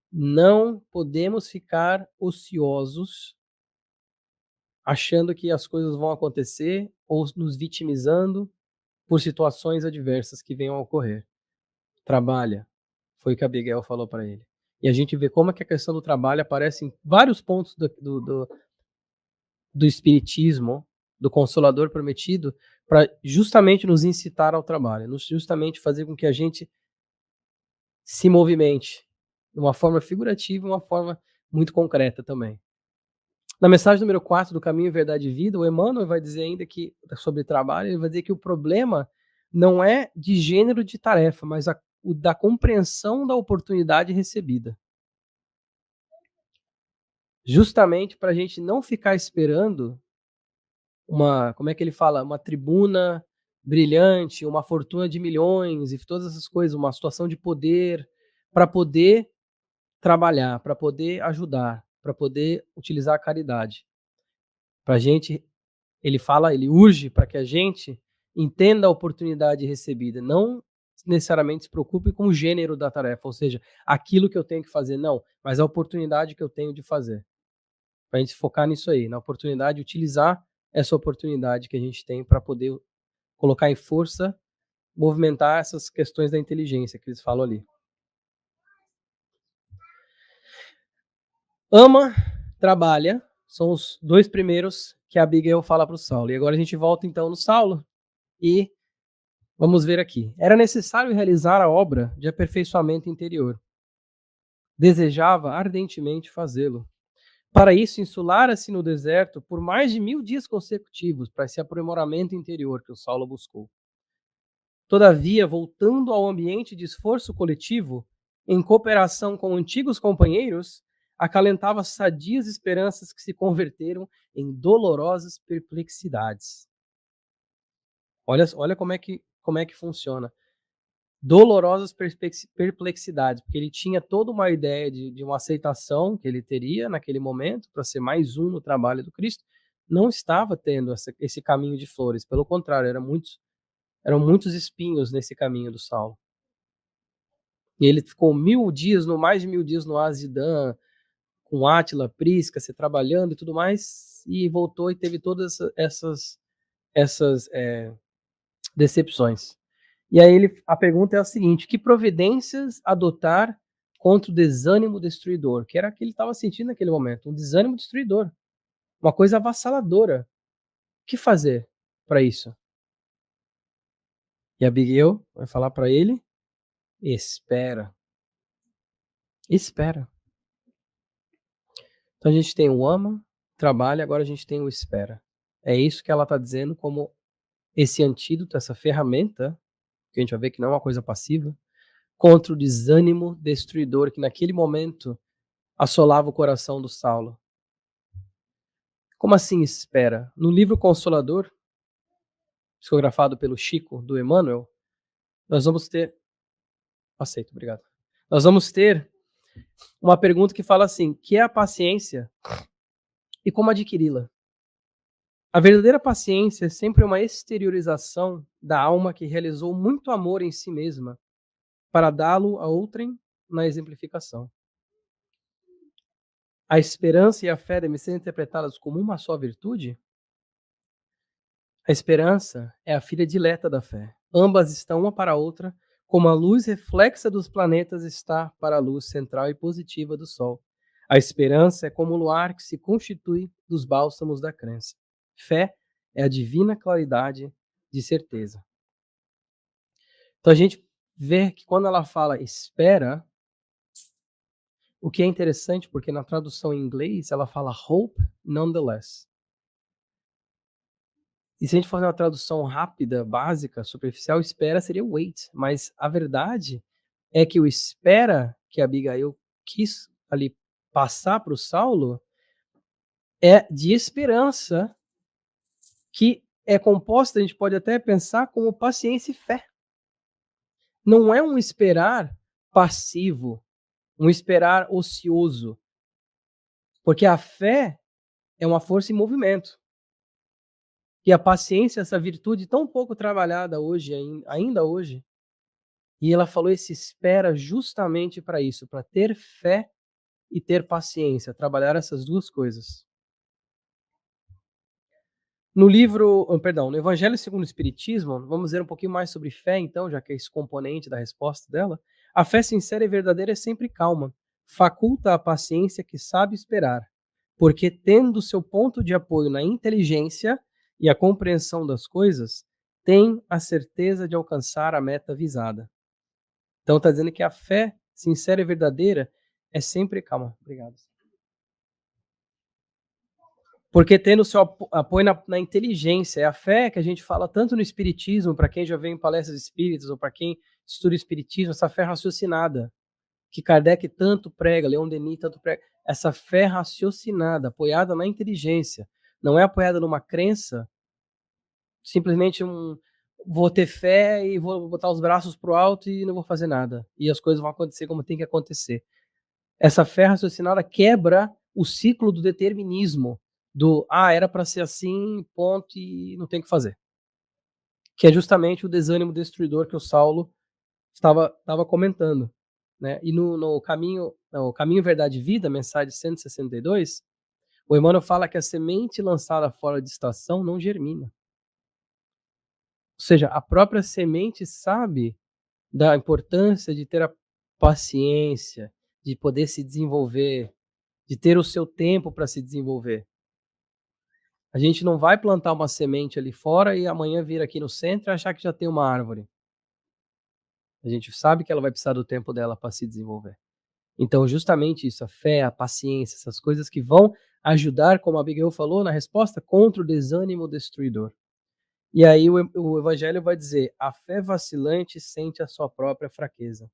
[SPEAKER 1] Não podemos ficar ociosos, achando que as coisas vão acontecer ou nos vitimizando por situações adversas que venham a ocorrer. Trabalha, foi o que a Abigail falou para ele. E a gente vê como é que a questão do trabalho aparece em vários pontos do Espiritismo, do Consolador Prometido, para justamente nos incitar ao trabalho, justamente fazer com que a gente se movimente de uma forma figurativa e uma forma muito concreta também. Na mensagem número 4 do Caminho, Verdade e Vida, o Emmanuel vai dizer ainda que, sobre trabalho, ele vai dizer que o problema não é de gênero de tarefa, mas o da compreensão da oportunidade recebida. Justamente para a gente não ficar esperando como é que ele fala? Uma tribuna brilhante, uma fortuna de milhões e todas essas coisas, uma situação de poder, para poder trabalhar, para poder ajudar, para poder utilizar a caridade. Pra gente, ele urge para que a gente entenda a oportunidade recebida, não necessariamente se preocupe com o gênero da tarefa, ou seja, aquilo que eu tenho que fazer, não, mas a oportunidade que eu tenho de fazer. Para a gente focar nisso aí, na oportunidade, utilizar essa oportunidade que a gente tem para poder colocar em força, movimentar essas questões da inteligência que eles falam ali. Ama, trabalha, são os dois primeiros que a Abigail fala para o Saulo. E agora a gente volta então no Saulo e vamos ver aqui. Era necessário realizar a obra de aperfeiçoamento interior. Desejava ardentemente fazê-lo. Para isso, insulara-se no deserto por mais de 1000 dias consecutivos, para esse aprimoramento interior que o Saulo buscou. Todavia, voltando ao ambiente de esforço coletivo, em cooperação com antigos companheiros, acalentava sadias esperanças que se converteram em dolorosas perplexidades. Olha como é que funciona. Dolorosas perplexidades, porque ele tinha toda uma ideia de uma aceitação que ele teria naquele momento para ser mais um no trabalho do Cristo, não estava tendo esse caminho de flores, pelo contrário, eram muitos espinhos nesse caminho do Saulo. E ele ficou mais de 1000 dias no Azidã, com Átila, Prisca, se trabalhando e tudo mais, e voltou e teve todas essas decepções. E aí a pergunta é a seguinte: que providências adotar contra o desânimo destruidor? Que era o que ele estava sentindo naquele momento, um desânimo destruidor, uma coisa avassaladora. O que fazer para isso? E Abigail vai falar para ele: espera. Espera. Então a gente tem o ama, trabalha, agora a gente tem o espera. É isso que ela está dizendo como esse antídoto, essa ferramenta, que a gente vai ver que não é uma coisa passiva, contra o desânimo destruidor que naquele momento assolava o coração do Saulo. Como assim espera? No livro Consolador, psicografado pelo Chico, do Emmanuel, nós vamos ter... Aceito, obrigado. Nós vamos ter uma pergunta que fala assim: que é a paciência e como adquiri-la? A verdadeira paciência é sempre uma exteriorização da alma que realizou muito amor em si mesma para dá-lo a outrem na exemplificação. A esperança e a fé devem ser interpretadas como uma só virtude? A esperança é a filha dileta da fé. Ambas estão uma para a outra, como a luz reflexa dos planetas está para a luz central e positiva do Sol. A esperança é como o luar que se constitui dos bálsamos da crença. Fé é a divina claridade de certeza. Então a gente vê que quando ela fala espera, o que é interessante, porque na tradução em inglês ela fala hope nonetheless. E se a gente for uma tradução rápida, básica, superficial, espera seria wait. Mas a verdade é que o espera que a Abigail quis ali passar para o Saulo é de esperança, que é composta, a gente pode até pensar como paciência e fé. Não é um esperar passivo, um esperar ocioso, porque a fé é uma força em movimento. E a paciência, essa virtude tão pouco trabalhada hoje, ainda hoje, e ela falou esse espera justamente para isso, para ter fé e ter paciência, trabalhar essas duas coisas. No no Evangelho segundo o Espiritismo, vamos ver um pouquinho mais sobre fé, então, já que é esse componente da resposta dela. A fé sincera e verdadeira é sempre calma, faculta a paciência que sabe esperar, porque tendo seu ponto de apoio na inteligência e a compreensão das coisas, tem a certeza de alcançar a meta visada. Então está dizendo que a fé sincera e verdadeira é sempre calma. Obrigado. Porque tendo seu apoio na inteligência, é a fé que a gente fala tanto no espiritismo, para quem já vem em palestras espíritas ou para quem estuda o espiritismo, essa fé raciocinada, que Kardec tanto prega, Leon Denis tanto prega, essa fé raciocinada, apoiada na inteligência, não é apoiada numa crença, simplesmente vou ter fé e vou botar os braços pro alto e não vou fazer nada, e as coisas vão acontecer como tem que acontecer. Essa fé raciocinada quebra o ciclo do determinismo, era para ser assim, ponto, e não tem o que fazer. Que é justamente o desânimo destruidor que o Saulo estava comentando. Né? E no caminho Verdade e Vida, mensagem 162, o Emmanuel fala que a semente lançada fora de estação não germina. Ou seja, a própria semente sabe da importância de ter a paciência, de poder se desenvolver, de ter o seu tempo para se desenvolver. A gente não vai plantar uma semente ali fora e amanhã vir aqui no centro e achar que já tem uma árvore. A gente sabe que ela vai precisar do tempo dela para se desenvolver. Então, justamente isso, a fé, a paciência, essas coisas que vão ajudar, como a Abigail falou na resposta, contra o desânimo destruidor. E aí o Evangelho vai dizer: a fé vacilante sente a sua própria fraqueza.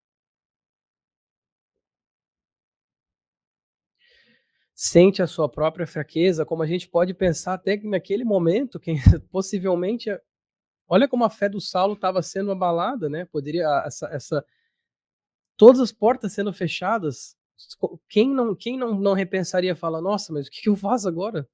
[SPEAKER 1] Sente a sua própria fraqueza, como a gente pode pensar até que naquele momento, que possivelmente, olha como a fé do Saulo estava sendo abalada, né? Poderia todas as portas sendo fechadas. Quem não repensaria, fala, nossa, mas o que eu faço agora?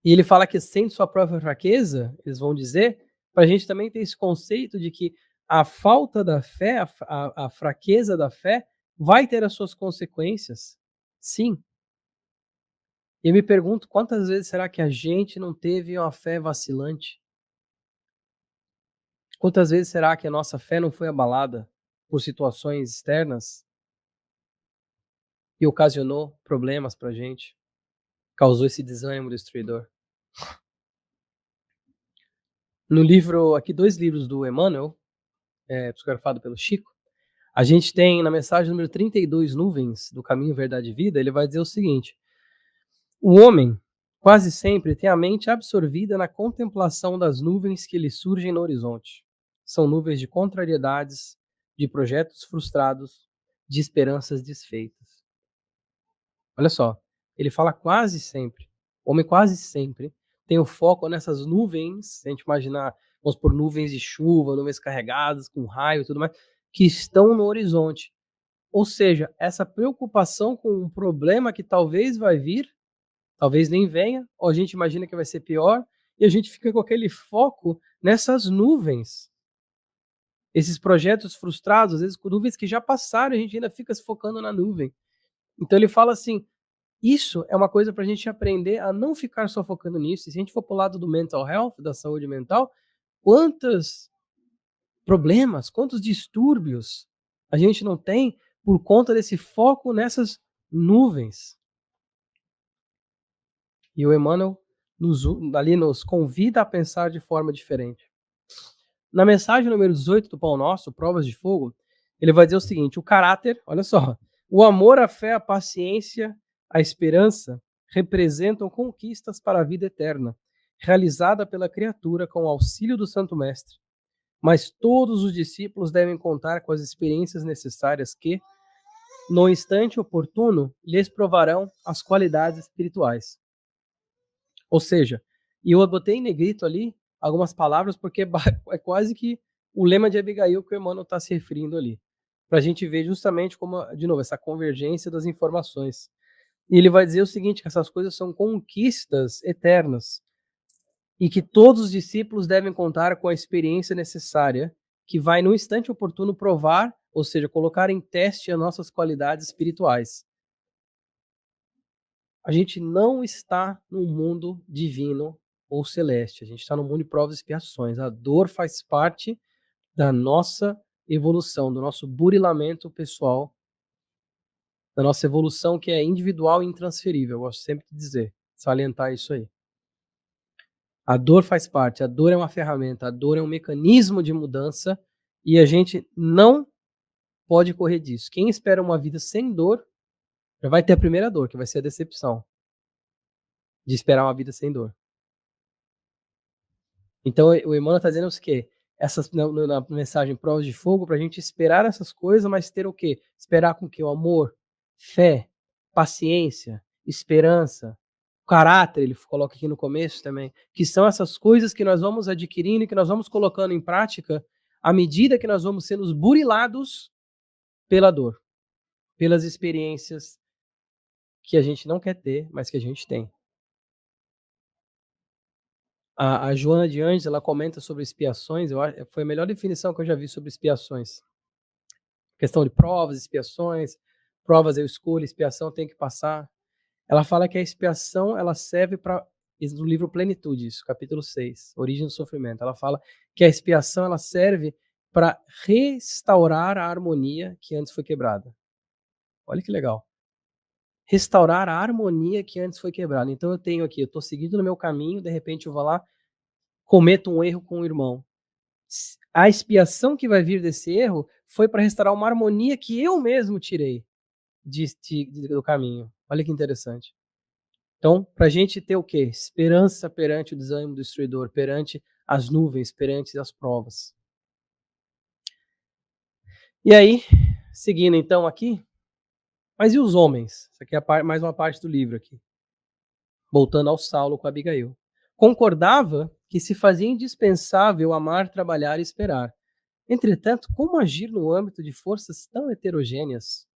[SPEAKER 1] E ele fala que sente sua própria fraqueza, eles vão dizer, para a gente também ter esse conceito de que a falta da fé, a fraqueza da fé, vai ter as suas consequências. Sim. E eu me pergunto quantas vezes será que a gente não teve uma fé vacilante? Quantas vezes será que a nossa fé não foi abalada por situações externas e ocasionou problemas para a gente? Causou esse desânimo destruidor? No livro, aqui 2 livros do Emmanuel, psicografado pelo Chico, a gente tem na mensagem número 32, Nuvens, do Caminho, Verdade e Vida, ele vai dizer o seguinte: o homem quase sempre tem a mente absorvida na contemplação das nuvens que lhe surgem no horizonte. São nuvens de contrariedades, de projetos frustrados, de esperanças desfeitas. Olha só, ele fala quase sempre, o homem quase sempre tem o foco nessas nuvens, se a gente imaginar, vamos por nuvens de chuva, nuvens carregadas, com raio e tudo mais, que estão no horizonte. Ou seja, essa preocupação com um problema que talvez vai vir, talvez nem venha, ou a gente imagina que vai ser pior, e a gente fica com aquele foco nessas nuvens. Esses projetos frustrados, às vezes com nuvens que já passaram, a gente ainda fica se focando na nuvem. Então ele fala assim, isso é uma coisa para a gente aprender a não ficar só focando nisso. E se a gente for para o lado do mental health, da saúde mental, quantos problemas, quantos distúrbios a gente não tem por conta desse foco nessas nuvens. E o Emmanuel ali nos convida a pensar de forma diferente. Na mensagem número 18 do Pão Nosso, Provas de Fogo, ele vai dizer o seguinte: o caráter, olha só, o amor, a fé, a paciência, a esperança representam conquistas para a vida eterna, realizada pela criatura com o auxílio do Santo Mestre. Mas todos os discípulos devem contar com as experiências necessárias que, no instante oportuno, lhes provarão as qualidades espirituais. Ou seja, e eu botei em negrito ali algumas palavras porque é quase que o lema de Abigail que o Emmanuel está se referindo ali. Para a gente ver justamente como, de novo, essa convergência das informações. E ele vai dizer o seguinte, que essas coisas são conquistas eternas e que todos os discípulos devem contar com a experiência necessária que vai, no instante oportuno, provar, ou seja, colocar em teste as nossas qualidades espirituais. A gente não está num mundo divino ou celeste, a gente está no mundo de provas e expiações. A dor faz parte da nossa evolução, do nosso burilamento pessoal, da nossa evolução que é individual e intransferível. Eu gosto sempre de dizer, salientar isso aí. A dor faz parte, a dor é uma ferramenta, a dor é um mecanismo de mudança e a gente não pode correr disso. Quem espera uma vida sem dor, já vai ter a primeira dor, que vai ser a decepção. de esperar uma vida sem dor. Então o Emmanuel está dizendo o quê? Essas, na mensagem Provas de Fogo, para a gente esperar essas coisas, mas ter o quê? Esperar com que o amor, fé, paciência, esperança, caráter, ele coloca aqui no começo também, que são essas coisas que nós vamos adquirindo e que nós vamos colocando em prática à medida que nós vamos sendo burilados pela dor, pelas experiências que a gente não quer ter, mas que a gente tem. A Joana de Anjos, ela comenta sobre expiações, foi a melhor definição que eu já vi sobre expiações. Questão de provas, expiações, provas eu escolho, expiação tem que passar. Ela fala que a expiação, ela serve para, no livro Plenitude, isso, capítulo 6, Origem do Sofrimento, ela fala que a expiação, ela serve para restaurar a harmonia que antes foi quebrada. Olha que legal. Restaurar a harmonia que antes foi quebrada. Então eu tenho aqui, eu estou seguindo no meu caminho, de repente eu vou lá, cometo um erro com o irmão. A expiação que vai vir desse erro foi para restaurar uma harmonia que eu mesmo tirei do caminho. Olha que interessante. Então, para a gente ter o quê? Esperança perante o desânimo destruidor, perante as nuvens, perante as provas. E aí, seguindo então aqui, mas e os homens? Isso aqui é mais uma parte do livro aqui. Voltando ao Saulo com Abigail. Concordava que se fazia indispensável amar, trabalhar e esperar. Entretanto, como agir no âmbito de forças tão heterogêneas?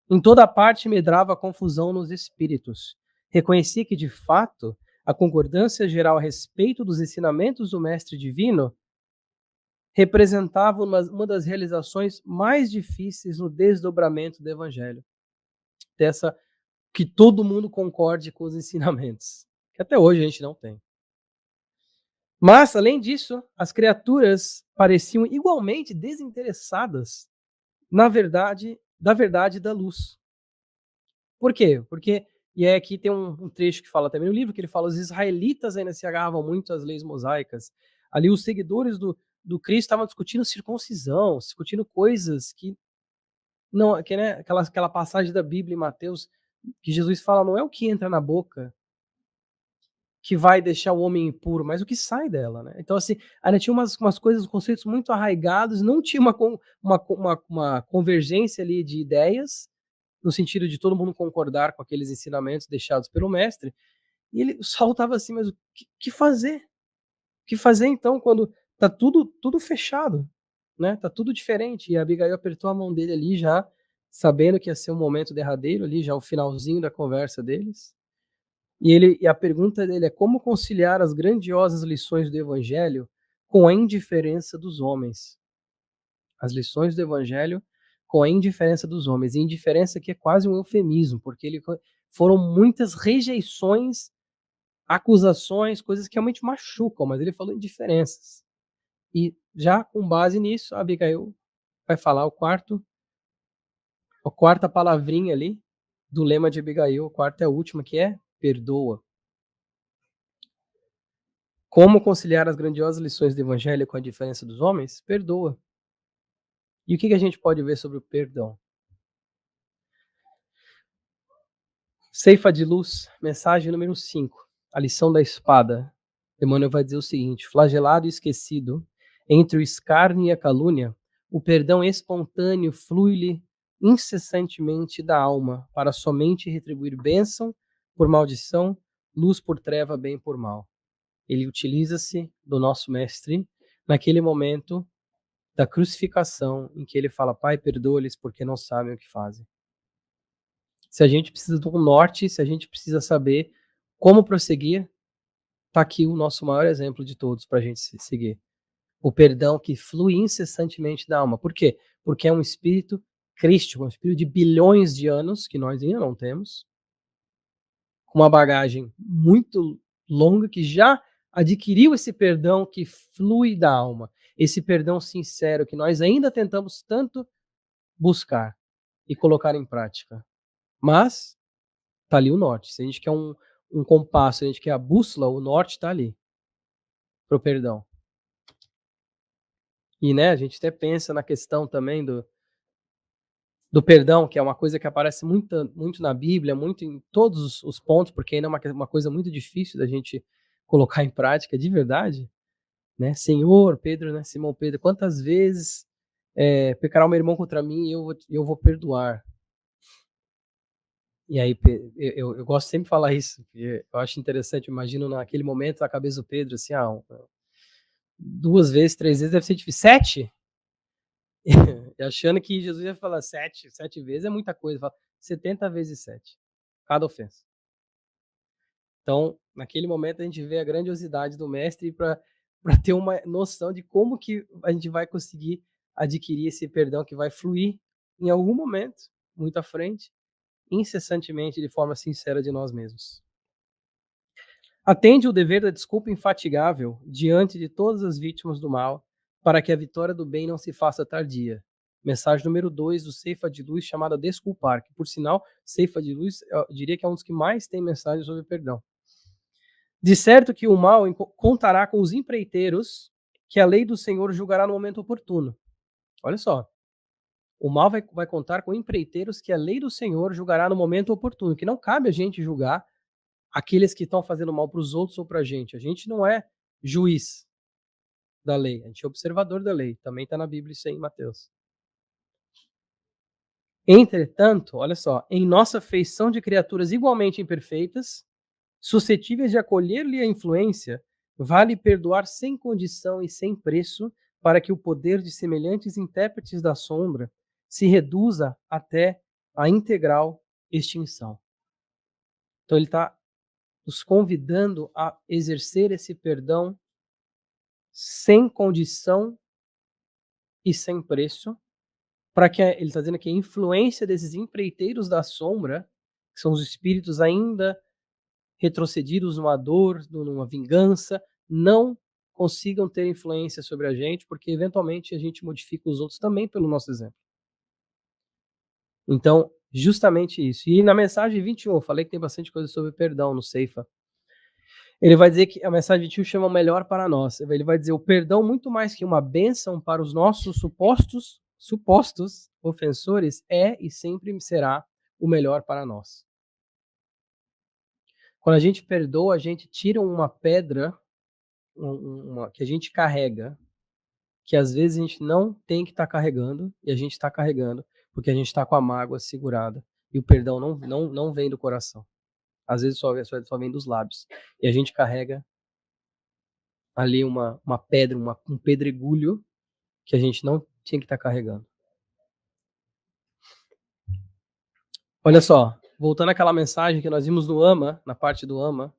[SPEAKER 1] Em toda parte medrava a confusão nos espíritos. Reconhecia que, de fato, a concordância geral a respeito dos ensinamentos do Mestre Divino representava uma das realizações mais difíceis no desdobramento do Evangelho. Dessa que todo mundo concorde com os ensinamentos, que até hoje a gente não tem. Mas, além disso, as criaturas pareciam igualmente desinteressadas da verdade da luz. Por quê? Porque, e é aqui tem um trecho que fala também no livro, que ele fala, os israelitas ainda se agarravam muito às leis mosaicas. Ali os seguidores do Cristo estavam discutindo circuncisão, discutindo coisas que não, que, né, aquela passagem da Bíblia em Mateus, que Jesus fala, não é o que entra na boca que vai deixar o homem impuro, mas o que sai dela, né? Então, assim, ainda tinha umas coisas, conceitos muito arraigados, não tinha uma convergência ali de ideias, no sentido de todo mundo concordar com aqueles ensinamentos deixados pelo mestre, e o Saulo estava assim, mas o que fazer? O que fazer então quando tá tudo fechado, né? Tá tudo diferente. E a Abigail apertou a mão dele ali já, sabendo que ia ser um momento derradeiro ali, já o finalzinho da conversa deles. E a pergunta dele é como conciliar as grandiosas lições do Evangelho com a indiferença dos homens. As lições do Evangelho com a indiferença dos homens. E indiferença que é quase um eufemismo, porque foram muitas rejeições, acusações, coisas que realmente machucam, mas ele falou indiferenças. E já com base nisso, a Abigail vai falar a quarta palavrinha ali do lema de Abigail, a quarta é a última, que é perdoa. Como conciliar as grandiosas lições do Evangelho com a diferença dos homens? Perdoa. E o que a gente pode ver sobre o perdão? Ceifa de Luz, mensagem número 5, a lição da espada. Emmanuel vai dizer o seguinte, flagelado e esquecido, entre o escárnio e a calúnia, o perdão espontâneo flui-lhe incessantemente da alma, para somente retribuir bênção por maldição, luz por treva, bem por mal. Ele utiliza-se do nosso mestre naquele momento da crucificação, em que ele fala, Pai, perdoa-lhes porque não sabem o que fazem. Se a gente precisa de um norte, se a gente precisa saber como prosseguir, está aqui o nosso maior exemplo de todos para a gente seguir. O perdão que flui incessantemente da alma. Por quê? Porque é um espírito crístico, um espírito de bilhões de anos, que nós ainda não temos, com uma bagagem muito longa, que já adquiriu esse perdão que flui da alma. Esse perdão sincero que nós ainda tentamos tanto buscar e colocar em prática. Mas tá ali o norte. Se a gente quer um compasso, se a gente quer a bússola, o norte tá ali pro perdão. E, né, a gente até pensa na questão também do perdão, que é uma coisa que aparece muito na Bíblia, muito em todos os pontos, porque ainda é uma coisa muito difícil da gente colocar em prática de verdade, né? Senhor, Pedro, né? Simão Pedro, quantas vezes pecará o meu irmão contra mim e eu vou perdoar? E aí, eu gosto sempre de falar isso, porque eu acho interessante, imagino naquele momento a cabeça do Pedro, assim, 2 vezes, 3 vezes deve ser difícil. 7? E achando que Jesus ia falar 7 vezes é muita coisa. Fala 70 vezes 7, cada ofensa. Então, naquele momento a gente vê a grandiosidade do mestre para ter uma noção de como que a gente vai conseguir adquirir esse perdão que vai fluir em algum momento, muito à frente, incessantemente, de forma sincera de nós mesmos. Atende o dever da desculpa infatigável diante de todas as vítimas do mal, para que a vitória do bem não se faça tardia. Mensagem número 2 do Ceifa de Luz, chamada Desculpar, que, por sinal, Ceifa de Luz, eu diria que é um dos que mais tem mensagens sobre perdão. De certo que o mal contará com os empreiteiros, que a lei do Senhor julgará no momento oportuno. Olha só. O mal vai contar com empreiteiros que a lei do Senhor julgará no momento oportuno, que não cabe a gente julgar aqueles que estão fazendo mal para os outros ou para a gente. A gente não é juiz da lei, a gente é observador da lei. Também está na Bíblia isso aí em Mateus. Entretanto, olha só, em nossa feição de criaturas igualmente imperfeitas, suscetíveis de acolher-lhe a influência, vale perdoar sem condição e sem preço, para que o poder de semelhantes intérpretes da sombra se reduza até a integral extinção. Então ele está nos convidando a exercer esse perdão sem condição e sem preço, para que ele está dizendo que a influência desses empreiteiros da sombra, que são os espíritos ainda retrocedidos numa dor, numa vingança, não consigam ter influência sobre a gente, porque eventualmente a gente modifica os outros também pelo nosso exemplo. Então, justamente isso. E na mensagem 21, eu falei que tem bastante coisa sobre perdão no Ceifa. Ele vai dizer que a mensagem 21 chama o melhor para nós. Ele vai dizer o perdão muito mais que uma bênção para os nossos supostos ofensores é e sempre será o melhor para nós. Quando a gente perdoa, a gente tira uma pedra que a gente carrega, que às vezes a gente não tem que estar carregando, e a gente está carregando, porque a gente está com a mágoa segurada, e o perdão não vem do coração. Às vezes só vem dos lábios. E a gente carrega ali uma pedra, um pedregulho, que a gente não tinha que estar carregando. Olha só, voltando àquela mensagem que nós vimos no Ama, na parte do Ama,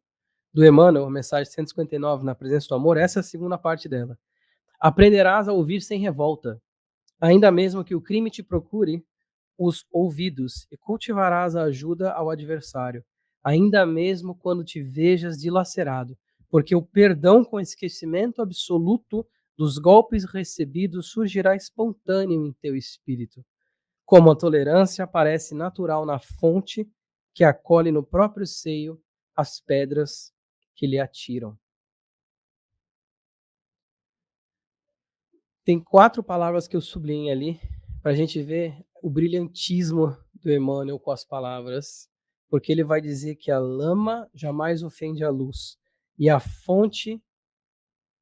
[SPEAKER 1] do Emmanuel, a mensagem 159, na presença do amor, essa é a segunda parte dela. Aprenderás a ouvir sem revolta, ainda mesmo que o crime te procure os ouvidos, e cultivarás a ajuda ao adversário, ainda mesmo quando te vejas dilacerado, porque o perdão com esquecimento absoluto dos golpes recebidos surgirá espontâneo em teu espírito, como a tolerância parece natural na fonte que acolhe no próprio seio as pedras que lhe atiram. Tem 4 palavras que eu sublinho ali, para a gente ver o brilhantismo do Emmanuel com as palavras, porque ele vai dizer que a lama jamais ofende a luz, e a fonte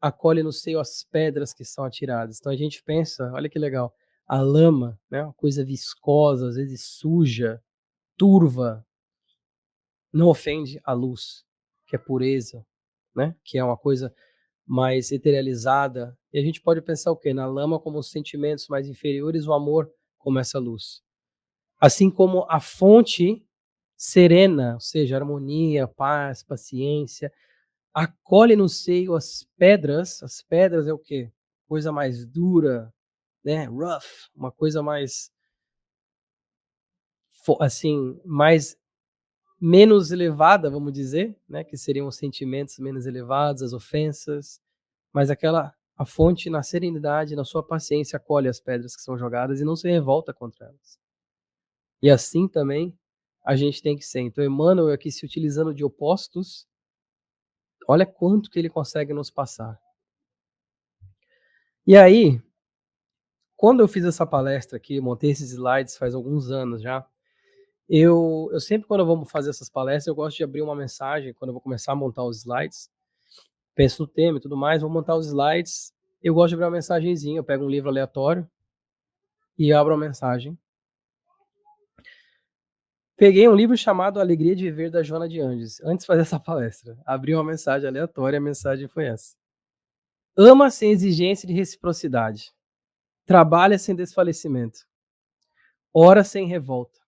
[SPEAKER 1] acolhe no seio as pedras que são atiradas. Então a gente pensa, olha que legal, a lama, né, uma coisa viscosa, às vezes suja, turva, não ofende a luz, que é pureza, né, que é uma coisa mais eterializada. E a gente pode pensar o quê? Na lama como os sentimentos mais inferiores, o amor como essa luz. Assim como a fonte serena, ou seja, harmonia, paz, paciência, acolhe no seio as pedras é o quê? Coisa mais dura, né? Rough, uma coisa mais assim, mais menos elevada, vamos dizer, né? Que seriam os sentimentos menos elevados, as ofensas, mas a fonte na serenidade, na sua paciência, acolhe as pedras que são jogadas e não se revolta contra elas. E assim também a gente tem que ser. Então, Emmanuel aqui se utilizando de opostos, olha quanto que ele consegue nos passar. E aí, Quando eu fiz essa palestra aqui, montei esses slides faz alguns anos já, eu sempre quando eu vou fazer essas palestras, eu gosto de abrir uma mensagem, quando eu vou começar a montar os slides, penso no tema e tudo mais, vou montar os slides, eu gosto de abrir uma mensagenzinha, eu pego um livro aleatório e abro uma mensagem. Peguei um livro chamado Alegria de Viver, da Joana de Angeles, antes de fazer essa palestra. Abri uma mensagem aleatória e a mensagem foi essa. Ama sem exigência de reciprocidade. Trabalha sem desfalecimento. Ora sem revolta.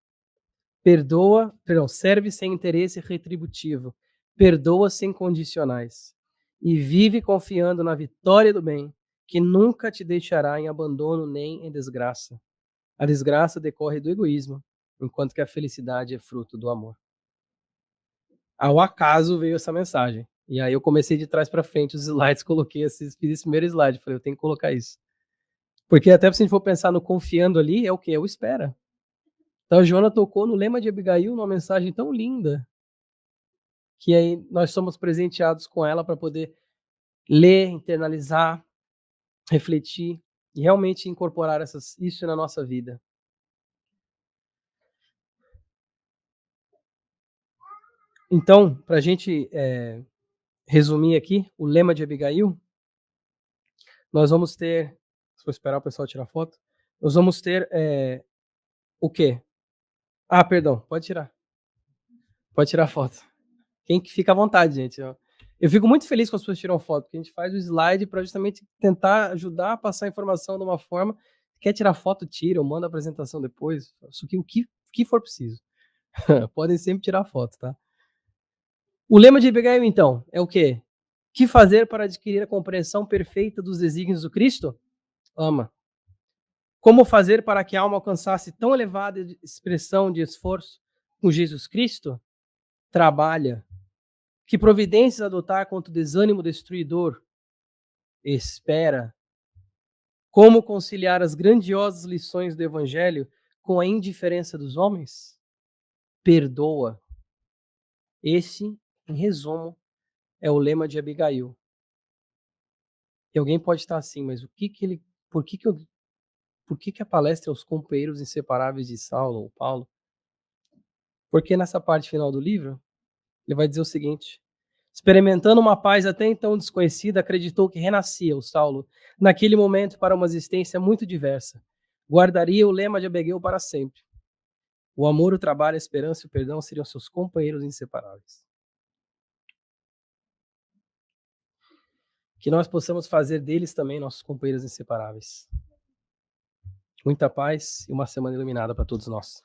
[SPEAKER 1] Serve sem interesse retributivo. Perdoa sem condicionais. E vive confiando na vitória do bem, que nunca te deixará em abandono nem em desgraça. A desgraça decorre do egoísmo, enquanto que a felicidade é fruto do amor. Ao acaso veio essa mensagem. E aí eu comecei de trás para frente os slides, fiz esse primeiro slide, falei, eu tenho que colocar isso. Porque até se a gente for pensar no confiando ali, é o quê? É o espera. Então a Joana tocou no lema de Abigail, numa mensagem tão linda, que aí nós somos presenteados com ela para poder ler, internalizar, refletir e realmente incorporar isso na nossa vida. Então, para a gente resumir aqui o lema de Abigail, nós vamos ter, se for esperar o pessoal tirar foto, nós vamos ter o quê? Ah, perdão, pode tirar. Pode tirar foto. Quem que fica à vontade, gente. Eu fico muito feliz quando as pessoas tiram foto, porque a gente faz o slide para justamente tentar ajudar a passar a informação de uma forma. Quer tirar foto, tira, ou manda a apresentação depois. O que for preciso. Podem sempre tirar foto, tá? O lema de Abigail, então, é o quê? Que fazer para adquirir a compreensão perfeita dos desígnios do Cristo? Ama. Como fazer para que a alma alcançasse tão elevada expressão de esforço com Jesus Cristo? Trabalha. Que providências adotar contra o desânimo destruidor? Espera. Como conciliar as grandiosas lições do Evangelho com a indiferença dos homens? Perdoa. Esse, em resumo, é o lema de Abigail. E alguém pode estar assim, mas por que a palestra é os companheiros inseparáveis de Saulo ou Paulo? Porque nessa parte final do livro, ele vai dizer o seguinte: experimentando uma paz até então desconhecida, acreditou que renascia o Saulo, naquele momento, para uma existência muito diversa. Guardaria o lema de Abigail para sempre. O amor, o trabalho, a esperança e o perdão seriam seus companheiros inseparáveis. Que nós possamos fazer deles também nossos companheiros inseparáveis. Muita paz e uma semana iluminada para todos nós.